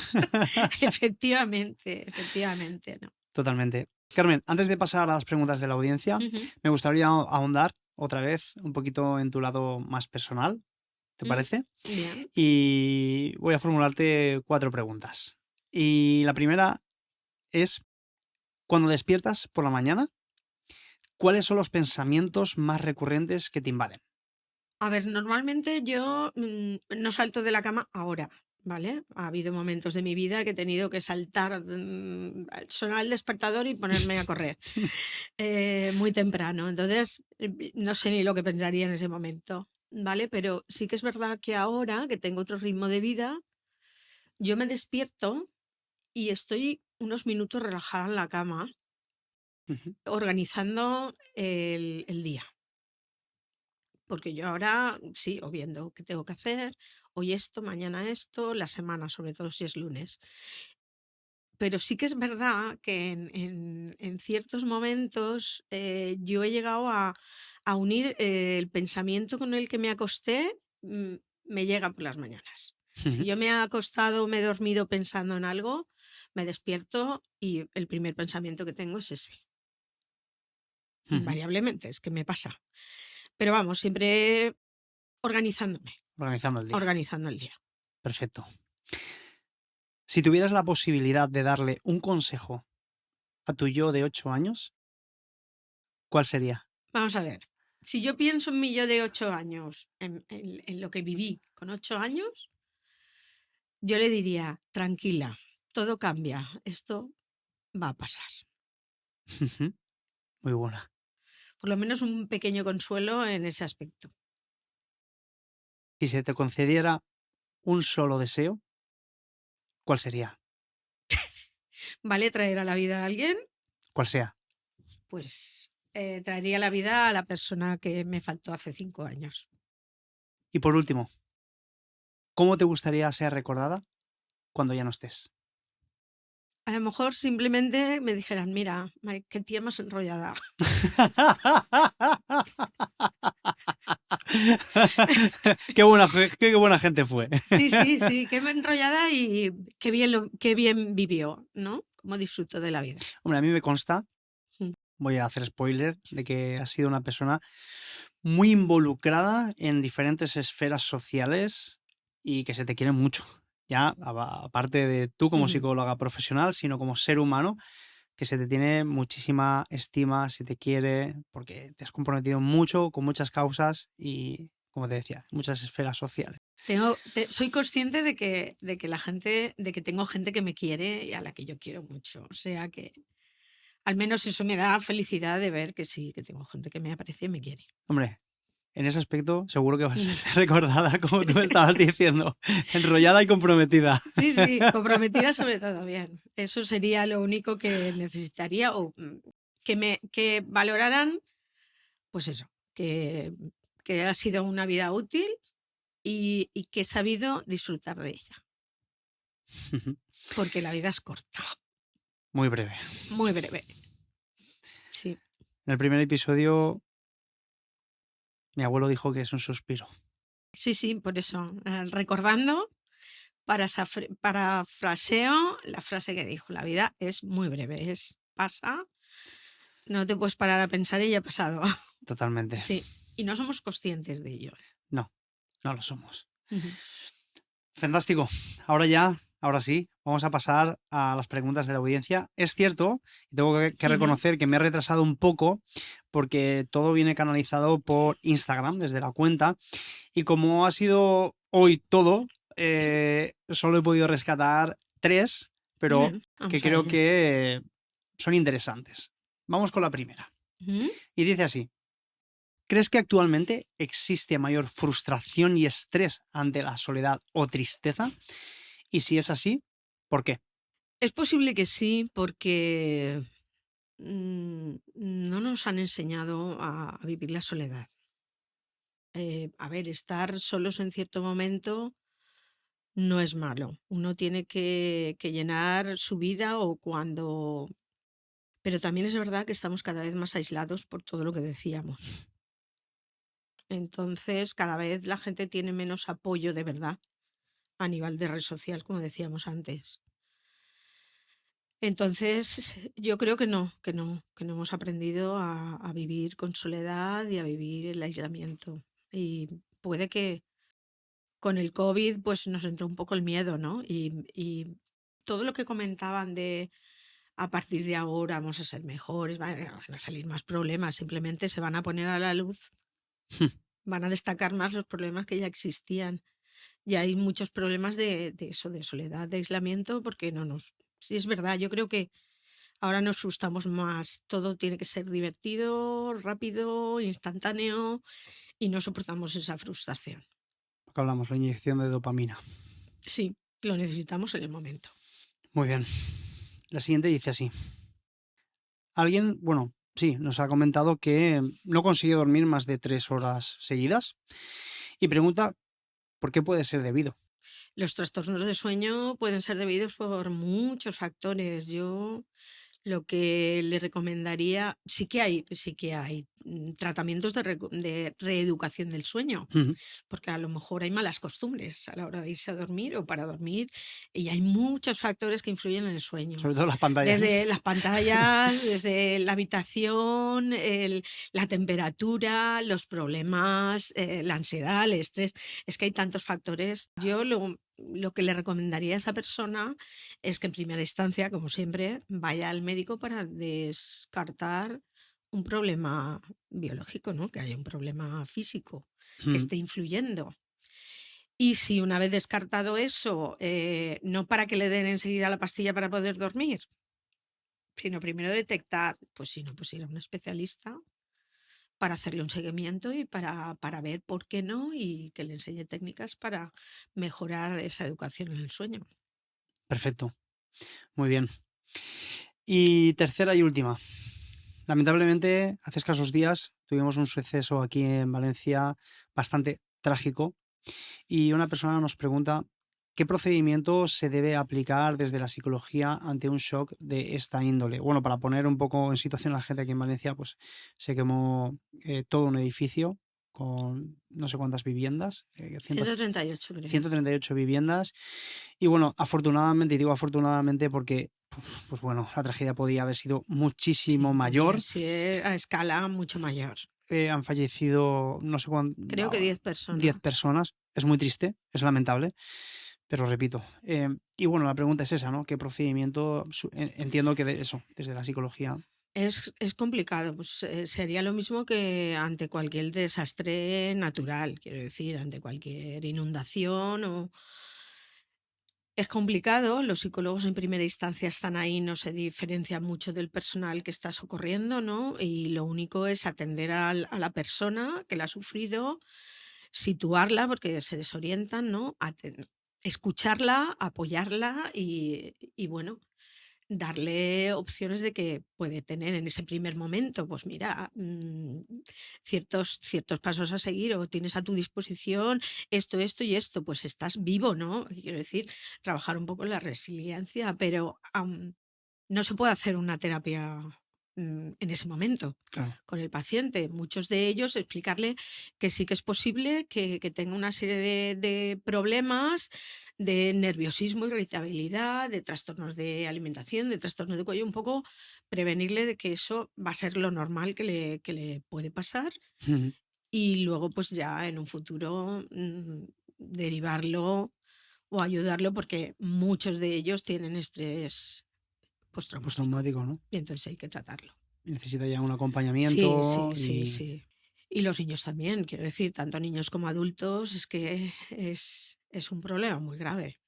B: Efectivamente, efectivamente, ¿no?
A: Totalmente. Carmen, antes de pasar a las preguntas de la audiencia,
B: Ujú,
A: me gustaría ahondar otra vez un poquito en tu lado más personal, ¿te
B: mm,
A: parece?
B: bien.
A: Y voy a formularte 4 preguntas. Y la primera es, cuando despiertas por la mañana, ¿cuáles son los pensamientos más recurrentes que te invaden?
B: A ver, normalmente yo no salto de la cama ahora, ¿vale? Ha habido momentos de mi vida que he tenido que saltar, sonar el despertador y ponerme a correr muy temprano. Entonces, no sé ni lo que pensaría en ese momento, ¿vale? Pero sí que es verdad que ahora que tengo otro ritmo de vida, yo me despierto y estoy unos minutos relajada en la cama,
A: Ujú,
B: organizando el día. Porque yo ahora sí, o viendo qué tengo que hacer, hoy esto, mañana esto, la semana, sobre todo si es lunes. Pero sí que es verdad que en ciertos momentos yo he llegado a unir el pensamiento con el que me acosté, me llega por las mañanas. Si
A: ujú,
B: yo me he acostado, me he dormido pensando en algo, me despierto y el primer pensamiento que tengo es ese.
A: ujú.
B: Invariablemente, es que me pasa. Pero vamos, siempre organizándome,
A: Organizando el día.
B: organizando el día.
A: Perfecto. Si tuvieras la posibilidad de darle un consejo a tu yo de 8 años, ¿cuál sería?
B: Vamos a ver. Si yo pienso en mi yo de 8 años, en lo que viví con 8 años, yo le diría, tranquila, todo cambia, esto va a pasar.
A: Ujú. Muy buena.
B: Por lo menos un pequeño consuelo en ese aspecto.
A: Si se te concediera un solo deseo, ¿cuál sería?
B: ¿Vale traer a la vida a alguien?
A: ¿Cuál sea?
B: Pues traería a la vida a la persona que me faltó hace 5 años.
A: Y por último, ¿cómo te gustaría ser recordada cuando ya no estés?
B: A lo mejor simplemente me dijeran, mira, qué tía más enrollada.
A: Qué buena gente fue.
B: Sí, sí, sí, qué enrollada y qué bien vivió, ¿no? Cómo disfrutó de la vida.
A: Hombre, a mí me consta,
B: Mm.
A: voy a hacer spoiler, de que has sido una persona muy involucrada en diferentes esferas sociales y que se te quiere mucho. Ya, aparte de tú como
B: Ujú.
A: psicóloga profesional, sino como ser humano, que se te tiene muchísima estima, se te quiere, porque te has comprometido mucho con muchas causas y, como te decía, muchas esferas sociales.
B: Soy consciente de que la gente, de que tengo gente que me quiere y a la que yo quiero mucho. O sea que al menos eso me da felicidad de ver que sí, que tengo gente que me aprecia y me quiere.
A: Hombre, en ese aspecto seguro que vas a
B: Ujú.
A: ser recordada, como tú me estabas diciendo, enrollada y comprometida.
B: Sí, sí, comprometida sobre todo, bien. Eso sería lo único que necesitaría o que valoraran, pues eso, que ha sido una vida útil y que he sabido disfrutar de ella, porque la vida es corta,
A: Muy breve.
B: muy breve. Sí,
A: En el primer episodio, mi abuelo dijo que es un suspiro.
B: sí, sí, por eso, recordando, parafraseo la frase que dijo, la vida es muy breve, pasa, no te puedes parar a pensar y ya ha pasado.
A: Totalmente.
B: Sí, y no somos conscientes de ello.
A: No, no lo somos.
B: Ujú.
A: Fantástico. Ahora sí, vamos a pasar a las preguntas de la audiencia. Es cierto, y tengo que
B: Ujú.
A: reconocer que me he retrasado un poco porque todo viene canalizado por Instagram, desde la cuenta, y como ha sido hoy todo, solo he podido rescatar 3, pero
B: Bien,
A: que
B: vamos a
A: creo
B: ellas.
A: que son interesantes. Vamos con la primera.
B: Ujú.
A: Y dice así: ¿crees que actualmente existe mayor frustración y estrés ante la soledad o tristeza? Y si es así, ¿por qué?
B: Es posible que sí, porque no nos han enseñado a vivir la soledad. A ver, estar solos en cierto momento no es malo. Uno tiene que llenar su vida o cuando... Pero también es verdad que estamos cada vez más aislados por todo lo que decíamos. Entonces, cada vez la gente tiene menos apoyo de verdad a nivel de red social, como decíamos antes. Entonces, yo creo que no hemos aprendido a vivir con soledad y a vivir el aislamiento. Y puede que con el COVID pues nos entró un poco el miedo, ¿no? Y todo lo que comentaban de a partir de ahora vamos a ser mejores, van a salir más problemas, simplemente se van a poner a la luz, van a destacar más los problemas que ya existían. Y hay muchos problemas de eso, de soledad, de aislamiento, porque no nos... Sí, es verdad, yo creo que ahora nos frustramos más, todo tiene que ser divertido, rápido, instantáneo y no soportamos esa frustración.
A: Lo que hablamos, la inyección de dopamina.
B: Sí, lo necesitamos en el momento.
A: Muy bien. La siguiente dice así: alguien, bueno, sí, nos ha comentado que no consigue dormir más de 3 horas seguidas y pregunta por qué puede ser debido.
B: Los trastornos de sueño pueden ser debidos por muchos factores. Yo lo que le recomendaría, sí que hay tratamientos de reeducación del sueño,
A: Ujú.
B: porque a lo mejor hay malas costumbres a la hora de irse a dormir o para dormir, y hay muchos factores que influyen en el sueño.
A: Sobre todo las pantallas.
B: Desde las pantallas, desde la habitación, la temperatura, los problemas, la ansiedad, el estrés. Es que hay tantos factores. Yo lo que le recomendaría a esa persona es que en primera instancia, como siempre, vaya al médico para descartar un problema biológico, ¿no? Que haya un problema físico que
A: Mm,
B: esté influyendo. Y si una vez descartado eso, no para que le den enseguida la pastilla para poder dormir, sino primero detectar, pues si no, pues ir a un especialista para hacerle un seguimiento y para ver por qué no y que le enseñe técnicas para mejorar esa educación en el sueño.
A: perfecto, muy bien. Y tercera y última. Lamentablemente, hace escasos días tuvimos un suceso aquí en Valencia bastante trágico y una persona nos pregunta qué procedimiento se debe aplicar desde la psicología ante un shock de esta índole. Bueno, para poner un poco en situación a la gente aquí en Valencia, pues se quemó todo un edificio con no sé cuántas viviendas,
B: 138 creo.
A: 138 viviendas. Y bueno, afortunadamente, y digo afortunadamente porque, pues bueno, la tragedia podía haber sido muchísimo
B: Sí, podría
A: mayor.
B: ser a escala mucho mayor.
A: Han fallecido no sé cuántas,
B: Creo que 10
A: 10
B: personas.
A: personas. Es muy triste, es lamentable, pero repito. Y bueno, la pregunta es esa, ¿no? ¿Qué procedimiento? Entiendo que de eso, desde la psicología.
B: Es complicado, pues sería lo mismo que ante cualquier desastre natural, quiero decir, ante cualquier inundación o... Es complicado, los psicólogos en primera instancia están ahí, no se diferencian mucho del personal que está socorriendo, ¿no? Y lo único es atender a la persona que la ha sufrido, situarla porque se desorientan, ¿no? Escucharla, apoyarla y bueno, darle opciones de que puede tener en ese primer momento, pues mira, ciertos pasos a seguir o tienes a tu disposición esto y esto, pues estás vivo, ¿no? Quiero decir, trabajar un poco en la resiliencia, pero no se puede hacer una terapia en ese momento
A: Claro.
B: con el paciente. Muchos de ellos explicarle que sí que es posible que tenga una serie de problemas, de nerviosismo, irritabilidad, de trastornos de alimentación, de trastornos de cuello, un poco prevenirle de que eso va a ser lo normal que le puede pasar
A: Ujú.
B: y luego pues ya en un futuro derivarlo o ayudarlo porque muchos de ellos tienen estrés
A: Pues
B: postraumático
A: traumático, ¿no?
B: y entonces hay que tratarlo.
A: Necesita ya un
B: Sí,
A: acompañamiento
B: sí, sí,
A: y
B: sí. Y los niños también, quiero decir, tanto niños como adultos, es que es un problema muy grave.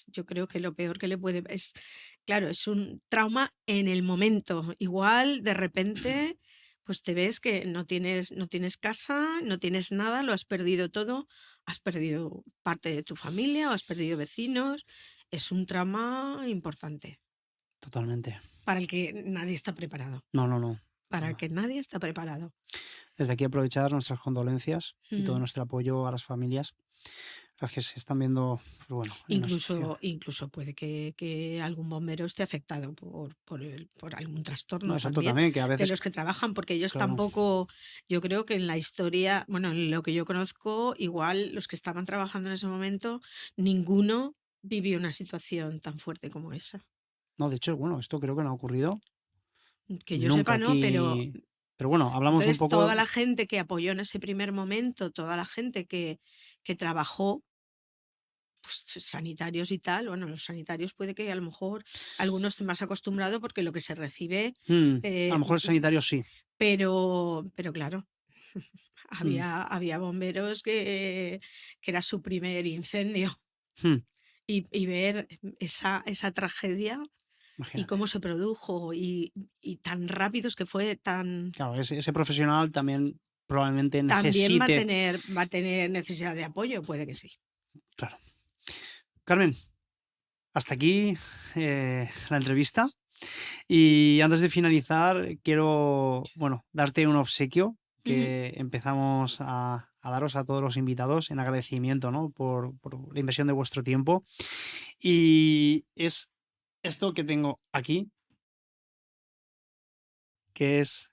B: Yo creo que lo peor que le puede claro, es un trauma en el momento. Igual, de repente, pues te ves que no tienes casa, no tienes nada, lo has perdido todo, has perdido parte de tu familia o has perdido vecinos. Es un trauma importante
A: totalmente.
B: para el que nadie está preparado.
A: No, no, no.
B: Para el
A: Nada.
B: que nadie está preparado.
A: Desde aquí aprovechar nuestras condolencias y todo
B: Mm.
A: nuestro apoyo a las familias, las que se están viendo, pues bueno, en una situación.
B: Incluso puede que algún bombero esté afectado por algún
A: No,
B: trastorno
A: exacto
B: también
A: también, que a
B: de
A: veces,
B: los que trabajan, porque ellos
A: claro.
B: tampoco, yo creo que en la historia, bueno, en lo que yo conozco, igual los que estaban trabajando en ese momento, ninguno vivió una situación tan fuerte como esa.
A: No, de hecho, bueno, esto creo que no ha ocurrido
B: Que yo
A: nunca
B: sepa, no, pero
A: aquí. Pero bueno, hablamos un
B: entonces
A: poco.
B: toda la gente que apoyó en ese primer momento, toda la gente que trabajó pues, sanitarios y tal, bueno, los sanitarios puede que a lo mejor algunos estén más acostumbrados porque lo que se recibe,
A: A lo
B: eh,
A: mejor el sanitario sí.
B: pero claro,
A: Mm,
B: había bomberos que era su primer incendio
A: mm,
B: y ver esa tragedia y
A: imagínate.
B: cómo se produjo y tan rápidos que fue,
A: Claro, ese profesional también probablemente
B: también va a
A: necesite.
B: tener, va a tener necesidad de apoyo, puede que sí.
A: Claro. Carmen, hasta aquí la entrevista. Y antes de finalizar, quiero, bueno, darte un obsequio
B: Ujú.
A: que empezamos a daros a todos los invitados en agradecimiento, ¿no? Por la inversión de vuestro tiempo. Y es esto que tengo aquí, que es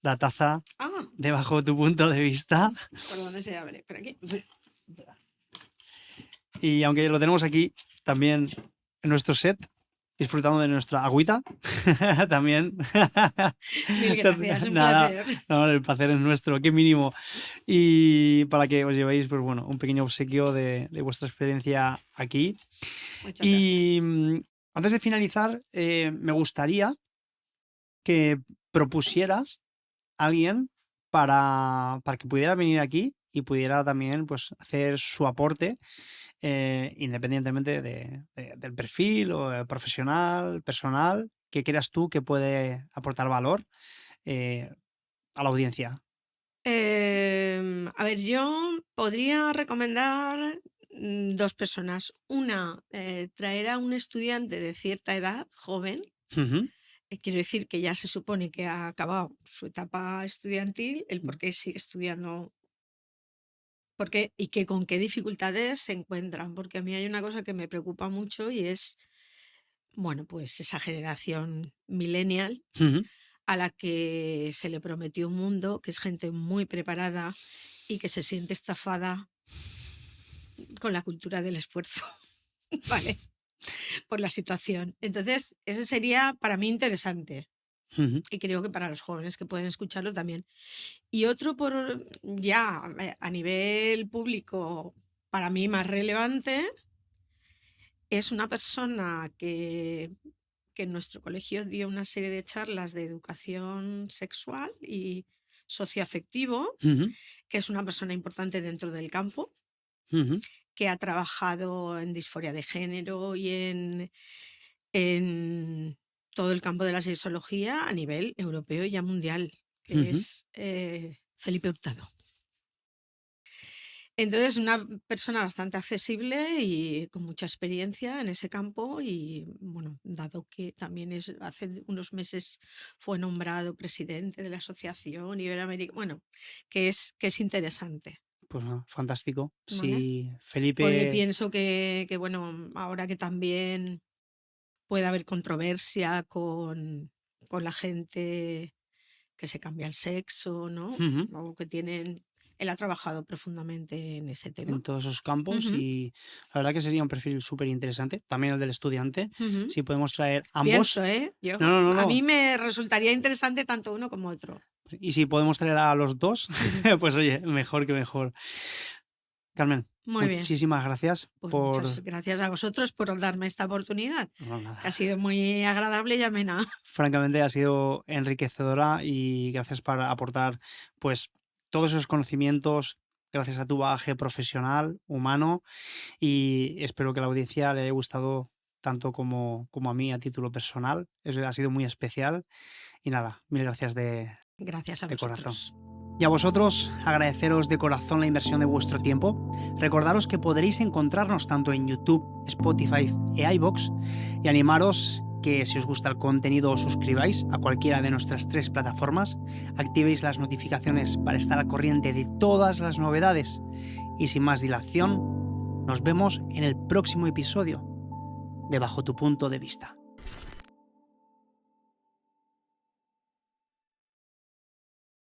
A: la taza
B: Ah,
A: de Bajo tu punto de vista.
B: ¿por dónde se abre? Por aquí.
A: Sí. Y aunque lo tenemos aquí también en nuestro set, disfrutando de nuestra agüita, también.
B: Mil gracias, un
A: Nada,
B: placer.
A: no, el placer es nuestro, qué mínimo. Y para que os llevéis, pues bueno, un pequeño obsequio de vuestra experiencia aquí.
B: Muchas gracias.
A: Y antes de finalizar, me gustaría que propusieras a alguien para que pudiera venir aquí y pudiera también pues, hacer su aporte independientemente del perfil o profesional, personal, que creas tú que puede aportar valor a la audiencia.
B: A ver, yo podría recomendar 2 personas. Una, traer a un estudiante de cierta edad, joven,
A: Ujú.
B: quiero decir que ya se supone que ha acabado su etapa estudiantil, el por qué sigue estudiando, por qué y que con qué dificultades se encuentran, porque a mí hay una cosa que me preocupa mucho y es, bueno, pues esa generación millennial
A: Ujú.
B: a la que se le prometió un mundo, que es gente muy preparada y que se siente estafada con la cultura del esfuerzo, ¿vale? Por la situación. Entonces, ese sería para mí interesante
A: Ujú.
B: y creo que para los jóvenes que pueden escucharlo también. Y otro por ya a nivel público, para mí más relevante, es una persona que en nuestro colegio dio una serie de charlas de educación sexual y socioafectivo,
A: Ujú.
B: que es una persona importante dentro del campo,
A: Ujú.
B: que ha trabajado en disforia de género y en todo el campo de la sexología a nivel europeo y ya mundial, que
A: Ujú.
B: es Felipe Hurtado. Entonces, una persona bastante accesible y con mucha experiencia en ese campo y, bueno, dado que también hace unos meses fue nombrado presidente de la Asociación Iberoamericana, bueno, que es interesante,
A: Pues nada, fantástico.
B: ¿vale?
A: Si
B: Porque
A: Felipe,
B: pienso que, bueno, ahora que también puede haber controversia con la gente que se cambia el sexo, ¿no?
A: ujú,
B: O que tienen... Él ha trabajado profundamente en ese
A: en
B: tema.
A: todos esos campos,
B: Ujú,
A: y la verdad que sería un perfil súper interesante, también el del estudiante,
B: ujú.
A: si podemos traer
B: Pienso,
A: ambos.
B: ¿eh?
A: No,
B: Yo,
A: no, no,
B: a mí
A: no.
B: me resultaría interesante tanto uno como otro.
A: Y si podemos traer a los dos,
B: Ujú.
A: pues oye, mejor que mejor. Carmen,
B: Muy bien.
A: muchísimas gracias
B: Pues muchas
A: por...
B: gracias a vosotros por darme esta oportunidad,
A: No,
B: que ha
A: nada.
B: sido muy agradable y amena.
A: Francamente ha sido enriquecedora y gracias por aportar pues todos esos conocimientos gracias a tu bagaje profesional, humano, y espero que a la audiencia le haya gustado tanto como a mí a título personal. Ha sido muy especial y nada, mil gracias
B: Gracias a
A: de corazón.
B: vosotros.
A: Y a vosotros, agradeceros de corazón la inversión de vuestro tiempo. Recordaros que podréis encontrarnos tanto en YouTube, Spotify e iVoox y animaros que si os gusta el contenido os suscribáis a cualquiera de nuestras 3 plataformas, activéis las notificaciones para estar al corriente de todas las novedades y sin más dilación, nos vemos en el próximo episodio de Bajo tu punto de vista.